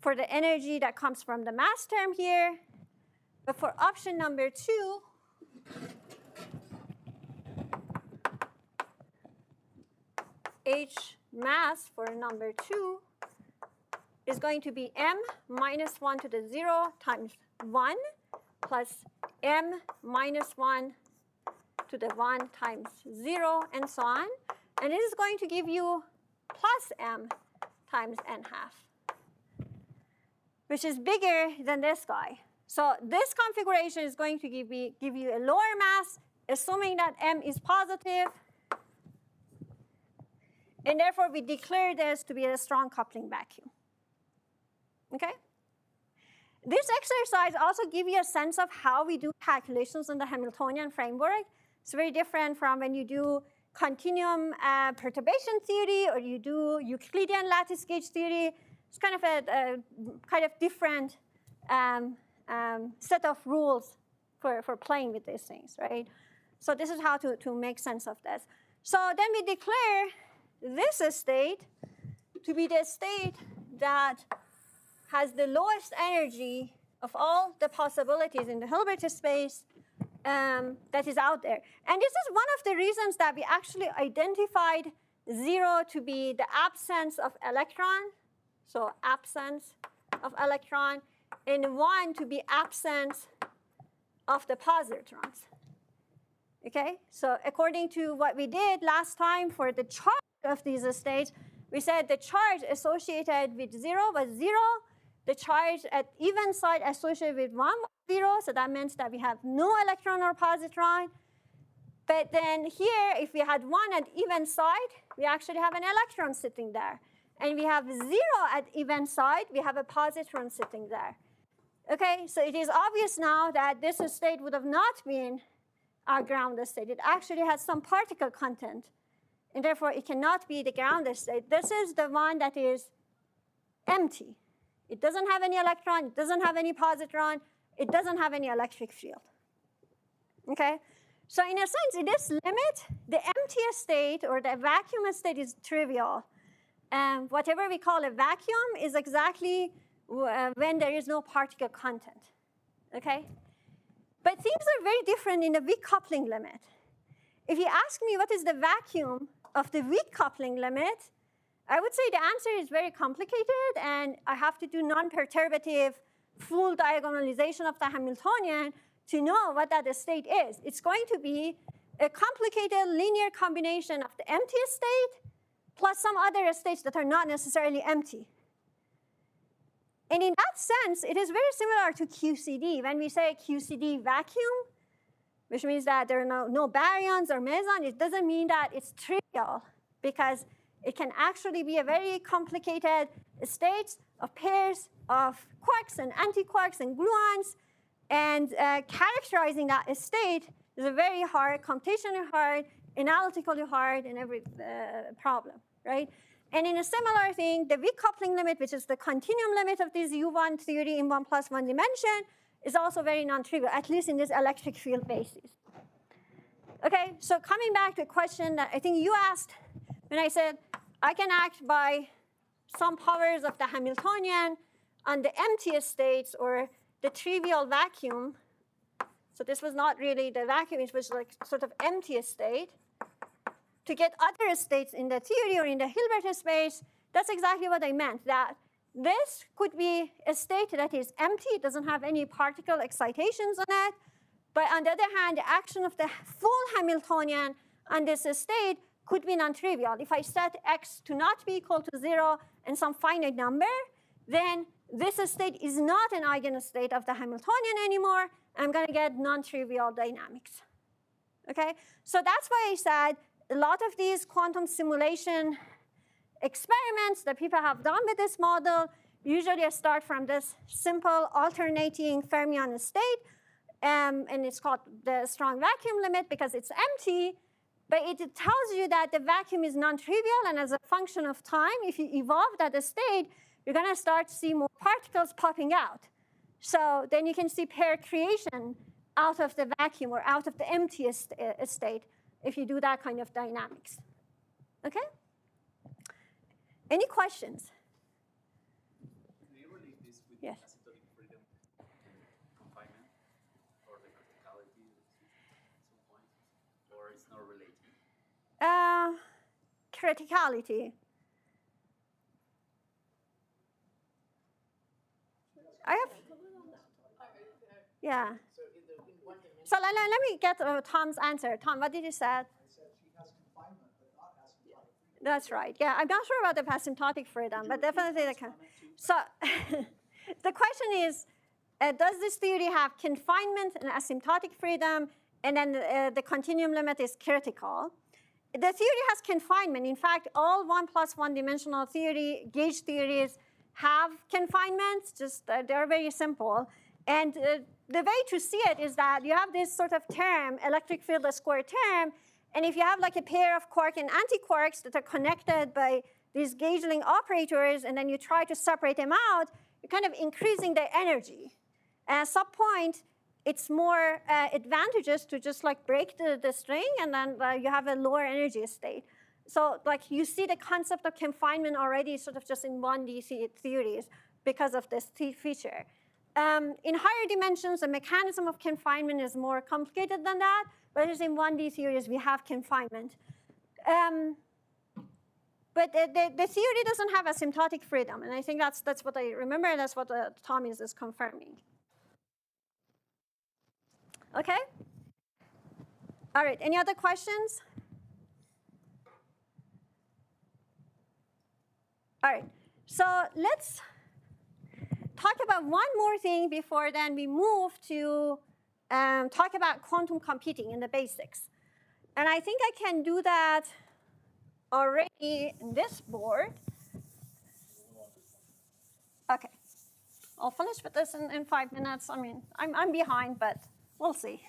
for the energy that comes from the mass term here. But for option number 2, H mass for number 2 is going to be m minus 1 to the 0 times 1 plus m minus 1 to the 1 times 0, and so on. And this is going to give you plus m times n half, which is bigger than this guy. So this configuration is going to give you a lower mass, assuming that m is positive. And therefore, we declare this to be a strong coupling vacuum. Okay? This exercise also gives you a sense of how we do calculations in the Hamiltonian framework. It's very different from when you do continuum perturbation theory or you do Euclidean lattice gauge theory. It's kind of a different set of rules for playing with these things, right? So this is how to make sense of this. So then we declare this state to be the state that has the lowest energy of all the possibilities in the Hilbert space that is out there. And this is one of the reasons that we actually identified 0 to be the absence of electron, so absence of electron, and 1 to be absence of the positrons. Okay, so according to what we did last time for the charge of these states, we said the charge associated with 0 was 0. The charge at even side associated with 1 was 0, so that means that we have no electron or positron. But then here, if we had 1 at even side, we actually have an electron sitting there. And we have 0 at even side, we have a positron sitting there. Okay, so it is obvious now that this state would have not been our ground state. It actually has some particle content, and therefore it cannot be the ground state. This is the one that is empty. It doesn't have any electron, it doesn't have any positron, it doesn't have any electric field. Okay? So in a sense, in this limit, the empty state or the vacuum state is trivial. Whatever we call a vacuum is exactly when there is no particle content. Okay? But things are very different in the weak coupling limit. If you ask me what is the vacuum of the weak coupling limit, I would say the answer is very complicated, and I have to do non-perturbative full diagonalization of the Hamiltonian to know what that state is. It's going to be a complicated linear combination of the empty state plus some other states that are not necessarily empty. And in that sense, it is very similar to QCD. When we say QCD vacuum, which means that there are no baryons or mesons, it doesn't mean that it's trivial, because it can actually be a very complicated state of pairs of quarks and antiquarks and gluons, and characterizing that state is a very hard, computationally hard, analytically hard, and every problem, right? And in a similar thing, the weak coupling limit, which is the continuum limit of this U1 theory in 1 + 1 dimension, is also very non-trivial, at least in this electric field basis. Okay, so coming back to a question that I think you asked when I said I can act by some powers of the Hamiltonian on the empty states or the trivial vacuum. So this was not really the vacuum, it was like sort of empty state. To get other states in the theory or in the Hilbert space, that's exactly what I meant, that this could be a state that is empty, it doesn't have any particle excitations on it. But on the other hand, the action of the full Hamiltonian on this state could be non-trivial. If I set x to not be equal to 0 and some finite number, then this state is not an eigenstate of the Hamiltonian anymore. I'm going to get non-trivial dynamics. Okay? So that's why I said a lot of these quantum simulation experiments that people have done with this model usually start from this simple alternating fermion state, and it's called the strong vacuum limit because it's empty, but it tells you that the vacuum is non-trivial, and as a function of time, if you evolve that state, you're going to start to see more particles popping out. So then you can see pair creation out of the vacuum or out of the empty state if you do that kind of dynamics. Okay? Any questions? Do you relate this with Yes. asymptotic freedom confinement or the criticality at some point, or it's not related? Criticality. I have, yeah. So let me get Tom's answer. Tom, what did you say? I said she has confinement, but not asymptotic freedom. That's right. Yeah, I'm not sure about the asymptotic freedom, but definitely the so the question is, does this theory have confinement and asymptotic freedom, and then the continuum limit is critical? The theory has confinement. In fact, all 1 + 1 dimensional gauge theories have confinement. Just they're very simple. And the way to see it is that you have this sort of term, electric field square term, and if you have like a pair of quark and antiquarks that are connected by these gauge-link operators, and then you try to separate them out, you're kind of increasing their energy. At some point, it's more advantageous to just like break the string, and then you have a lower energy state. So like you see the concept of confinement already sort of just in 1D theories because of this feature. In higher dimensions, the mechanism of confinement is more complicated than that, whereas in 1D theories, we have confinement. But the theory doesn't have asymptotic freedom, and I think that's what I remember, that's what Tom is confirming. Okay? All right, any other questions? All right, so let's talk about one more thing before then we move to talk about quantum computing in the basics. And I think I can do that already in this board. Okay, I'll finish with this in 5 minutes. I mean, I'm behind, but we'll see.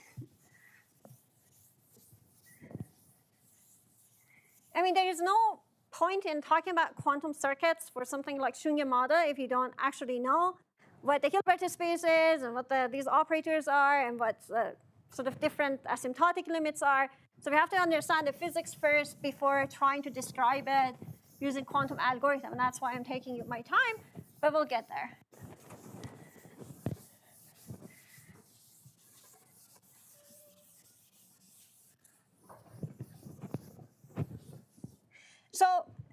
I mean, there is no point in talking about quantum circuits for something like Shunyamada if you don't actually know what the Hilbert space is and what these operators are and what sort of different asymptotic limits are. So we have to understand the physics first before trying to describe it using quantum algorithm. And that's why I'm taking my time, but we'll get there. So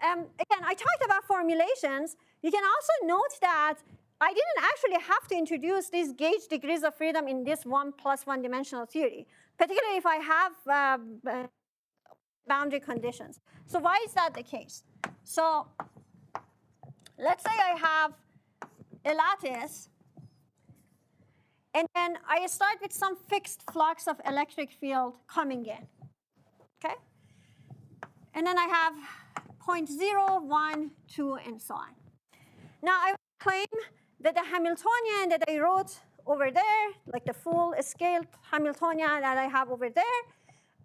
again, I talked about formulations. You can also note that I didn't actually have to introduce these gauge degrees of freedom in this 1 + 1 dimensional theory, particularly if I have boundary conditions. So why is that the case? So let's say I have a lattice, and then I start with some fixed flux of electric field coming in, okay? And then I have 0.0, 1, 2, and so on. Now I claim that the Hamiltonian that I wrote over there, like the full scale Hamiltonian that I have over there,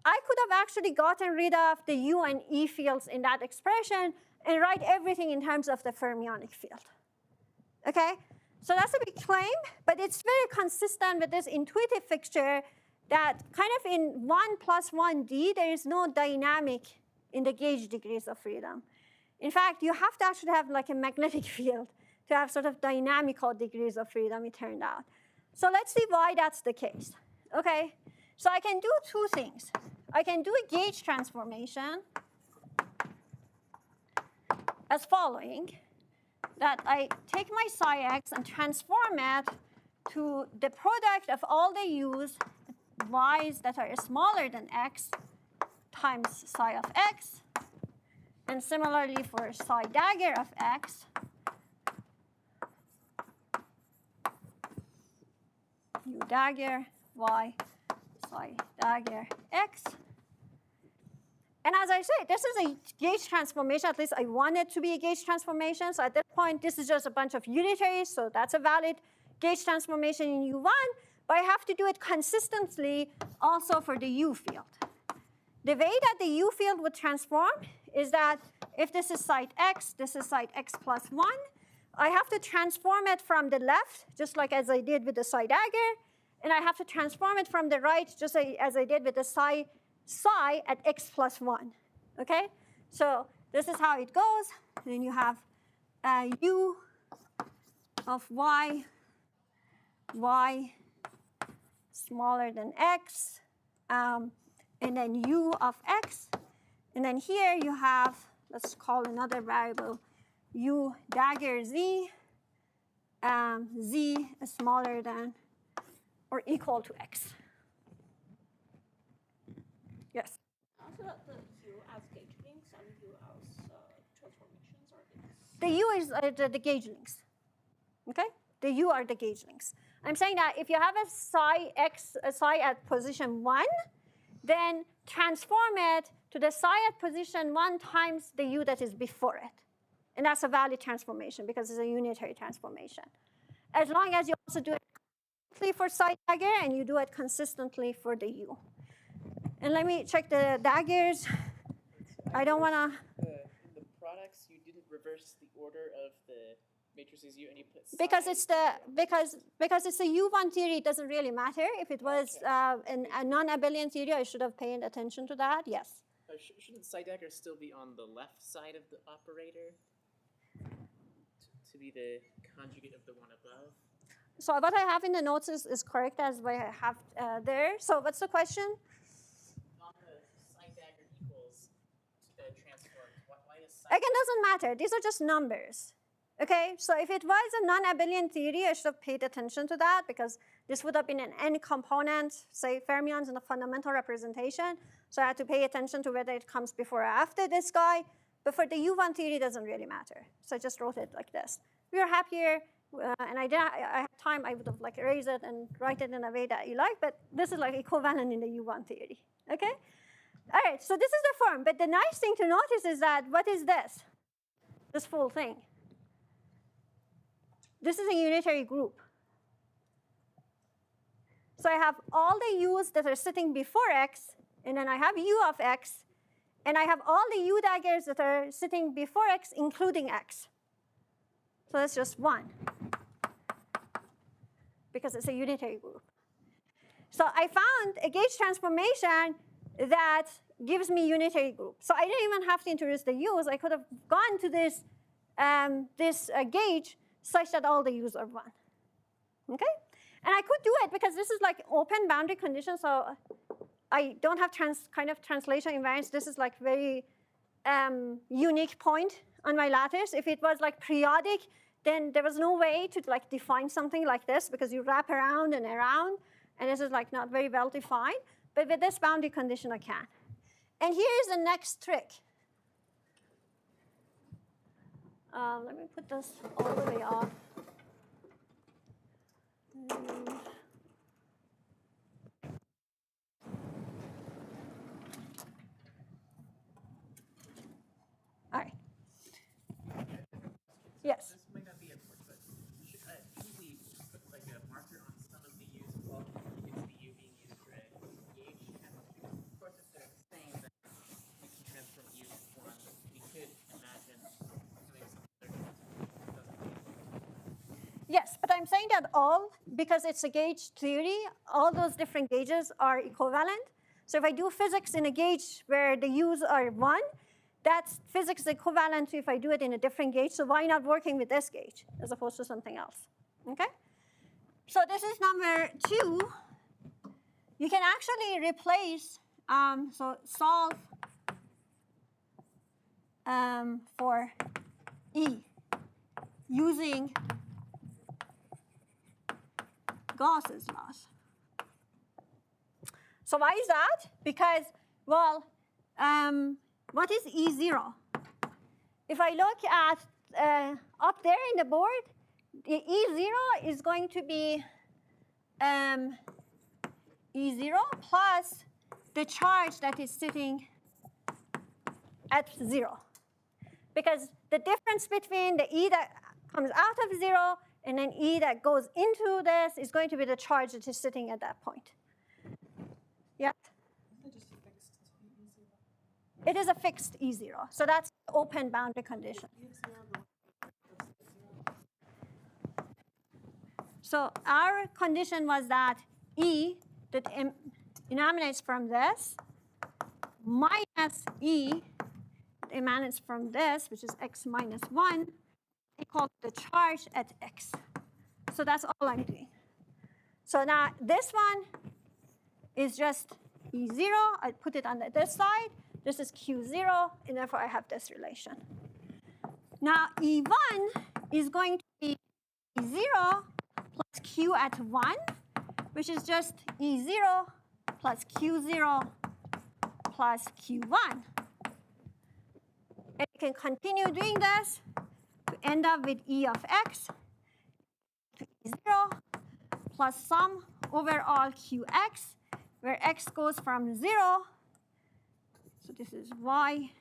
I could have actually gotten rid of the U and E fields in that expression and write everything in terms of the fermionic field. Okay? So that's a big claim, but it's very consistent with this intuitive fixture that kind of in 1 plus 1D, there is no dynamic in the gauge degrees of freedom. In fact, you have to actually have like a magnetic field to have sort of dynamical degrees of freedom, it turned out. So let's see why that's the case. Okay, so I can do two things. I can do a gauge transformation as following, that I take my psi x and transform it to the product of all the u's, y's that are smaller than x times psi of x, and similarly for psi dagger of x, u dagger y psi dagger x. And as I said, this is a gauge transformation. At least I want it to be a gauge transformation. So at this point, this is just a bunch of unitaries. So that's a valid gauge transformation in U1. But I have to do it consistently also for the U field. The way that the U field would transform is that if this is site x, this is site x plus 1, I have to transform it from the left, just like as I did with the psi dagger. And I have to transform it from the right, just as I did with the psi at x plus 1. Okay? So this is how it goes. Then you have u of y smaller than x, and then u of x. And then here you have, let's call another variable, u dagger z, z is smaller than or equal to x. Yes? Also, the U as gauge links and U as transformations are these. The u is the gauge links. Okay? The u are the gauge links. I'm saying that if you have a psi at position 1, then transform it to the psi at position 1 times the u that is before it. And that's a valid transformation because it's a unitary transformation. As long as you also do it consistently for psi dagger and you do it consistently for the u. And let me check the daggers. I don't want to. In the products, you didn't reverse the order of the matrices U, and you put Because it's a U1 theory, it doesn't really matter. If it was a non-abelian theory, I should have paid attention to that. Yes. Shouldn't psi dagger still be on the left side of the operator to be the conjugate of the one above? So what I have in the notes is correct as what I have there. So what's the question? On the psi dagger equals transformed, why is psi? Again, doesn't matter. These are just numbers. Okay, so if it was a non-abelian theory, I should have paid attention to that because this would have been an n component, say fermions in a fundamental representation. So I had to pay attention to whether it comes before or after this guy. But for the U1 theory, it doesn't really matter. So I just wrote it like this. We are happier, and I had time, I would have like erased it and write it in a way that you like. But this is like equivalent in the U1 theory. Okay? All right, so this is the form. But the nice thing to notice is that what is this? This full thing. This is a unitary group. So I have all the u's that are sitting before x, and then I have u of x, and I have all the u daggers that are sitting before x, including x. So that's just 1, because it's a unitary group. So I found a gauge transformation that gives me unitary group. So I didn't even have to introduce the u's. I could have gone to this, gauge such that all the u's are 1. Okay? And I could do it because this is like open boundary condition, so I don't have kind of translation invariance. This is like very unique point on my lattice. If it was like periodic, then there was no way to like define something like this because you wrap around, and this is like not very well defined. But with this boundary condition, I can. And here is the next trick. Let me put this all the way off. All right. Yes. This might not be important, but should I usually put like a marker on some of the U's as well? It's the U being used for a gauge. And of course, if they're the same, then we can transform U to one. We could imagine doing something that doesn't Yes, but I'm saying that all, because it's a gauge theory, all those different gauges are equivalent. So if I do physics in a gauge where the U's are 1, that's physics equivalent to if I do it in a different gauge. So why not working with this gauge as opposed to something else? Okay? So this is number 2. You can actually replace, so solve for E using Gauss's laws. So why is that? Because, well, what is E0? If I look at up there in the board, the E0 is going to be E0 plus the charge that is sitting at 0. Because the difference between the E that comes out of 0 and then E that goes into this is going to be the charge that is sitting at that point. Yeah? It is a fixed E0. So that's the open boundary condition. So our condition was that E that emanates from this minus E that emanates from this, which is x minus 1, equal to the charge at x. So that's all I'm doing. So now this one is just E0. I put it on this side. This is Q0, and therefore I have this relation. Now E1 is going to be E0 plus Q at 1, which is just E0 plus Q0 plus Q1. And you can continue doing this to end up with E of x to E0 plus sum over all Qx, where x goes from 0. So this is y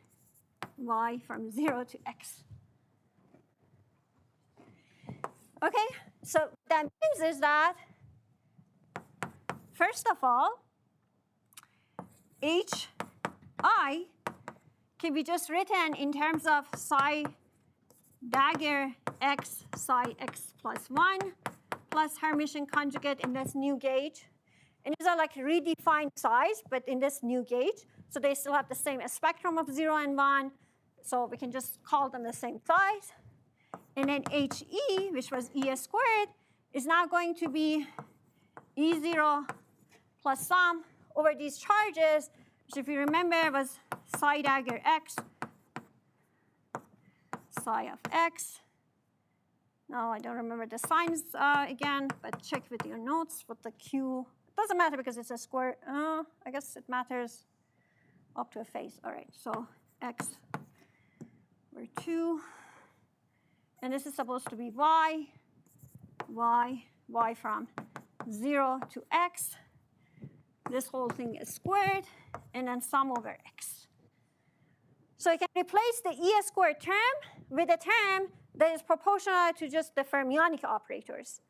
from 0 to x. Okay, so what that means is that, first of all, hi can be just written in terms of psi dagger x psi x plus 1 plus Hermitian conjugate in this new gauge. And these are like redefined psi's, but in this new gauge. So they still have the same spectrum of 0 and 1. So we can just call them the same size. And then HE, which was E squared, is now going to be E0 plus sum over these charges, which if you remember was psi dagger x, psi of x. Now I don't remember the signs again, but check with your notes what the Q. It doesn't matter because it's a square. I guess it matters up to a face. All right, so x over 2. And this is supposed to be y from 0 to x. This whole thing is squared, and then sum over x. So you can replace the E squared term with a term that is proportional to just the fermionic operators.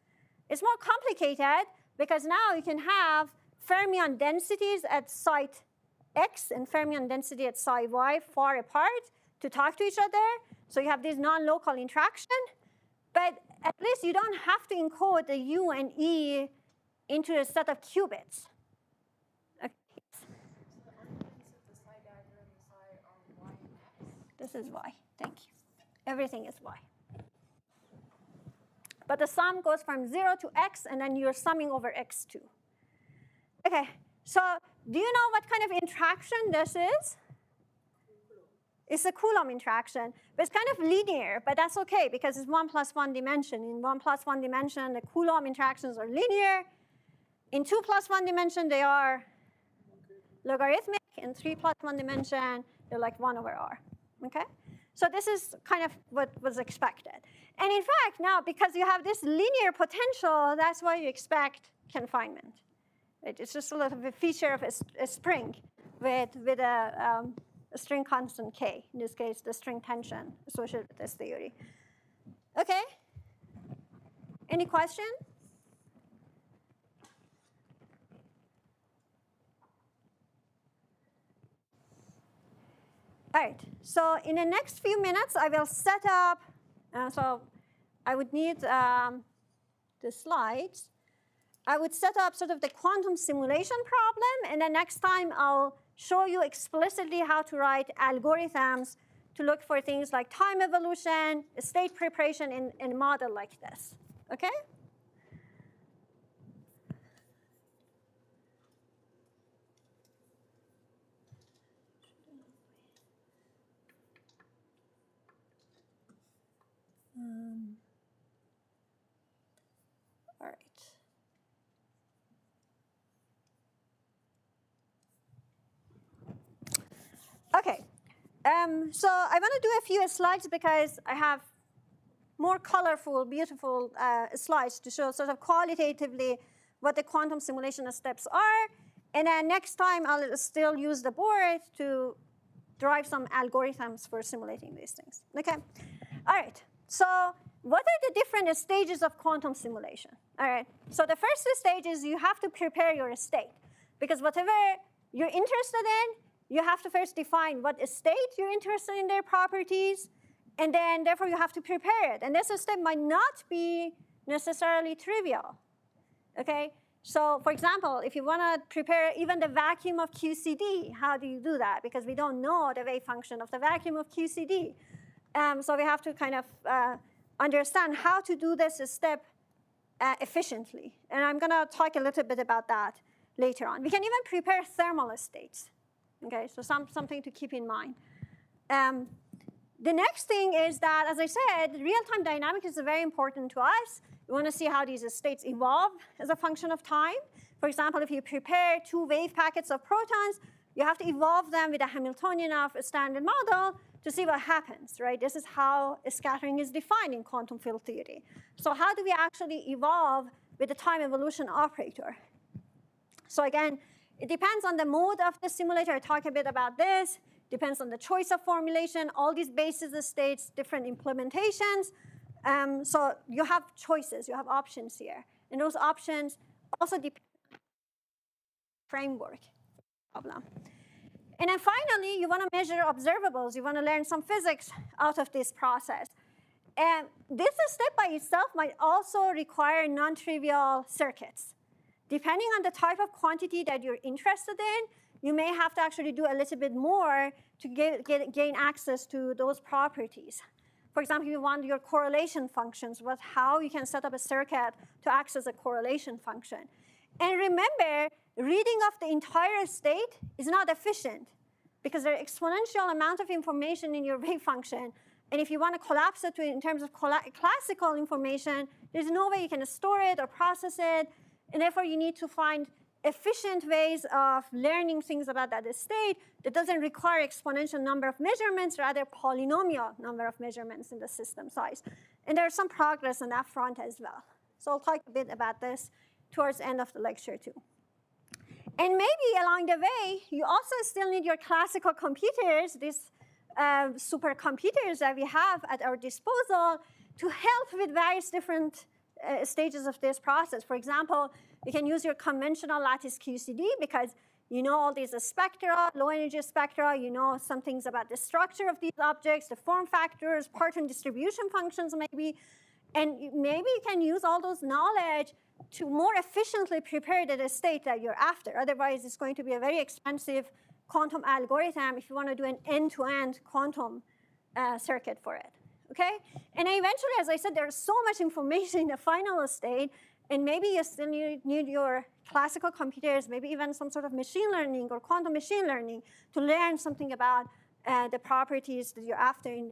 It's more complicated because now you can have fermion densities at site x and fermion density at site y far apart to talk to each other. So you have this non-local interaction, but at least you don't have to encode the U and E into a set of qubits. Okay. This is y. Thank you. Everything is y. But the sum goes from 0 to x, and then you're summing over x2. Okay, so do you know what kind of interaction this is? It's a Coulomb interaction, but it's kind of linear, but that's okay because it's 1 plus 1 dimension. In 1 plus 1 dimension, the Coulomb interactions are linear. In 2 plus 1 dimension, they are logarithmic. in 3 plus 1 dimension, they're like 1 over r. Okay? So this is kind of what was expected. And in fact, now, because you have this linear potential, that's why you expect confinement. It's just a little bit feature of a spring with a string constant k, in this case, the string tension associated with this theory. Okay? Any question? All right, so in the next few minutes, I will set up, so I would need the slides. I would set up sort of the quantum simulation problem, and then next time I'll show you explicitly how to write algorithms to look for things like time evolution, state preparation in a model like this, okay? All right. Okay, so I want to do a few slides because I have more colorful, beautiful slides to show sort of qualitatively what the quantum simulation steps are. And then next time, I'll still use the board to derive some algorithms for simulating these things. Okay, all right. So what are the different stages of quantum simulation? All right, so the first stage is you have to prepare your state. Because whatever you're interested in, you have to first define what state you're interested in their properties, and then therefore you have to prepare it. And this step might not be necessarily trivial, okay? So for example, if you want to prepare even the vacuum of QCD, how do you do that? Because we don't know the wave function of the vacuum of QCD. So we have to kind of understand how to do this step efficiently. And I'm going to talk a little bit about that later on. We can even prepare thermal states. Okay, so something to keep in mind. The next thing is that, as I said, real-time dynamics is very important to us. We want to see how these states evolve as a function of time. For example, if you prepare 2 wave packets of protons, you have to evolve them with a Hamiltonian of a standard model to see what happens, right? This is how scattering is defined in quantum field theory. So how do we actually evolve with the time evolution operator? So again, it depends on the mode of the simulator. I talk a bit about this. Depends on the choice of formulation, all these basis states, different implementations. So you have choices, you have options here. And those options also depend on the framework problem. And then finally, you want to measure observables. You want to learn some physics out of this process. And this step by itself might also require non-trivial circuits. Depending on the type of quantity that you're interested in, you may have to actually do a little bit more to gain access to those properties. For example, if you want your correlation functions, how you can set up a circuit to access a correlation function. And remember, reading of the entire state is not efficient because there's exponential amount of information in your wave function. And if you want to collapse it in terms of classical information, there's no way you can store it or process it. And therefore, you need to find efficient ways of learning things about that state that doesn't require exponential number of measurements, rather polynomial number of measurements in the system size. And there's some progress on that front as well. So I'll talk a bit about this towards the end of the lecture too. And maybe along the way, you also still need your classical computers, these supercomputers that we have at our disposal to help with various different stages of this process. For example, you can use your conventional lattice QCD because you know all these spectra, low energy spectra, you know some things about the structure of these objects, the form factors, Parton distribution functions maybe, and maybe you can use all those knowledge to more efficiently prepare the state that you're after. Otherwise, it's going to be a very expensive quantum algorithm if you want to do an end-to-end quantum circuit for it. Okay? And eventually, as I said, there's so much information in the final state, and maybe you still need your classical computers, maybe even some sort of machine learning or quantum machine learning to learn something about the properties that you're after in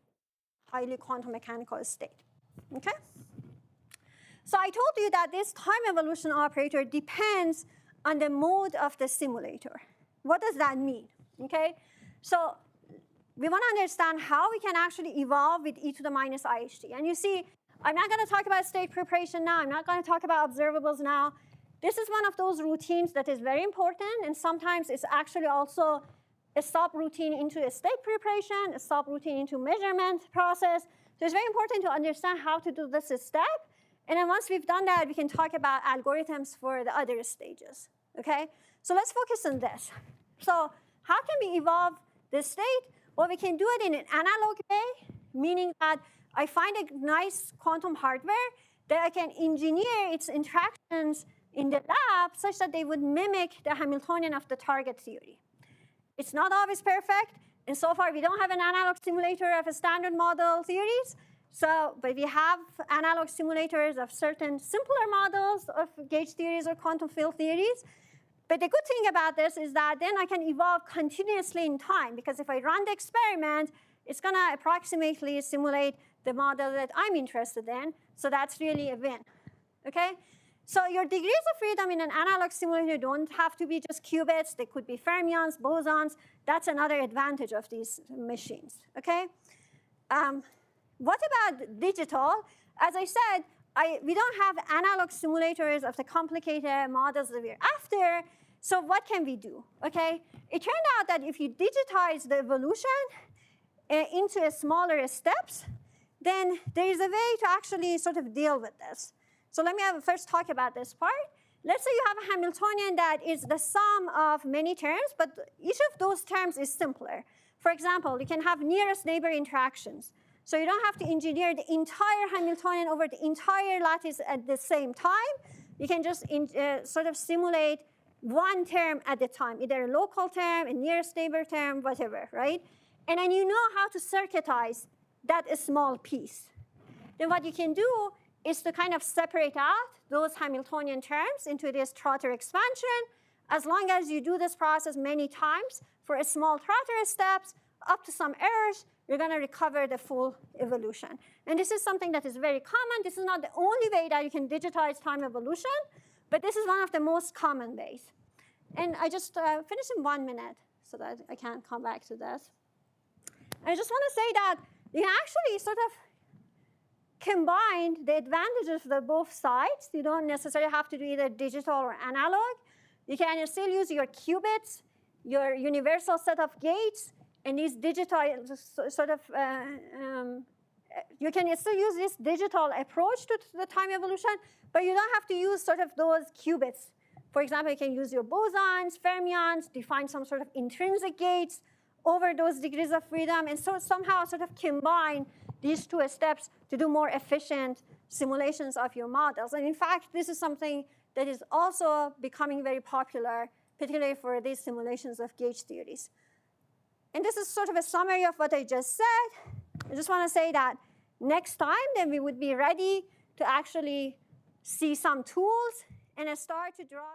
highly quantum mechanical state. Okay? So I told you that this time evolution operator depends on the mode of the simulator. What does that mean? Okay? So we want to understand how we can actually evolve with e to the minus IHT. And you see, I'm not going to talk about state preparation now. I'm not going to talk about observables now. This is one of those routines that is very important, and sometimes it's actually also a sub-routine into a state preparation, a sub-routine into measurement process. So it's very important to understand how to do this step. And then once we've done that, we can talk about algorithms for the other stages. Okay? So let's focus on this. So how can we evolve the state? Well, we can do it in an analog way, meaning that I find a nice quantum hardware that I can engineer its interactions in the lab such that they would mimic the Hamiltonian of the target theory. It's not always perfect, and so far we don't have an analog simulator of a standard model theories. But we have analog simulators of certain simpler models of gauge theories or quantum field theories. But the good thing about this is that then I can evolve continuously in time, because if I run the experiment, it's going to approximately simulate the model that I'm interested in. So that's really a win. Okay? So your degrees of freedom in an analog simulator don't have to be just qubits. They could be fermions, bosons. That's another advantage of these machines. Okay? What about digital? As I said, we don't have analog simulators of the complicated models that we're after. So what can we do? Okay? It turned out that if you digitize the evolution into smaller steps, then there is a way to actually sort of deal with this. So let me first talk about this part. Let's say you have a Hamiltonian that is the sum of many terms, but each of those terms is simpler. For example, you can have nearest neighbor interactions. So you don't have to engineer the entire Hamiltonian over the entire lattice at the same time. You can just sort of simulate one term at a time, either a local term, a nearest neighbor term, whatever, right? And then you know how to circuitize that small piece. Then what you can do is to kind of separate out those Hamiltonian terms into this Trotter expansion. As long as you do this process many times for a small Trotter steps, up to some errors, you're going to recover the full evolution. And this is something that is very common. This is not the only way that you can digitize time evolution, but this is one of the most common ways. And I just finished in 1 minute so that I can come back to this. I just want to say that you can actually sort of combine the advantages of both sides. You don't necessarily have to do either digital or analog. You can still use your qubits, your universal set of gates, and these digital sort of, you can still use this digital approach to the time evolution, but you don't have to use sort of those qubits. For example, you can use your bosons, fermions, define some sort of intrinsic gates over those degrees of freedom, and so somehow sort of combine these two steps to do more efficient simulations of your models. And in fact, this is something that is also becoming very popular, particularly for these simulations of gauge theories. And this is sort of a summary of what I just said. I just want to say that next time, then we would be ready to actually see some tools and start to draw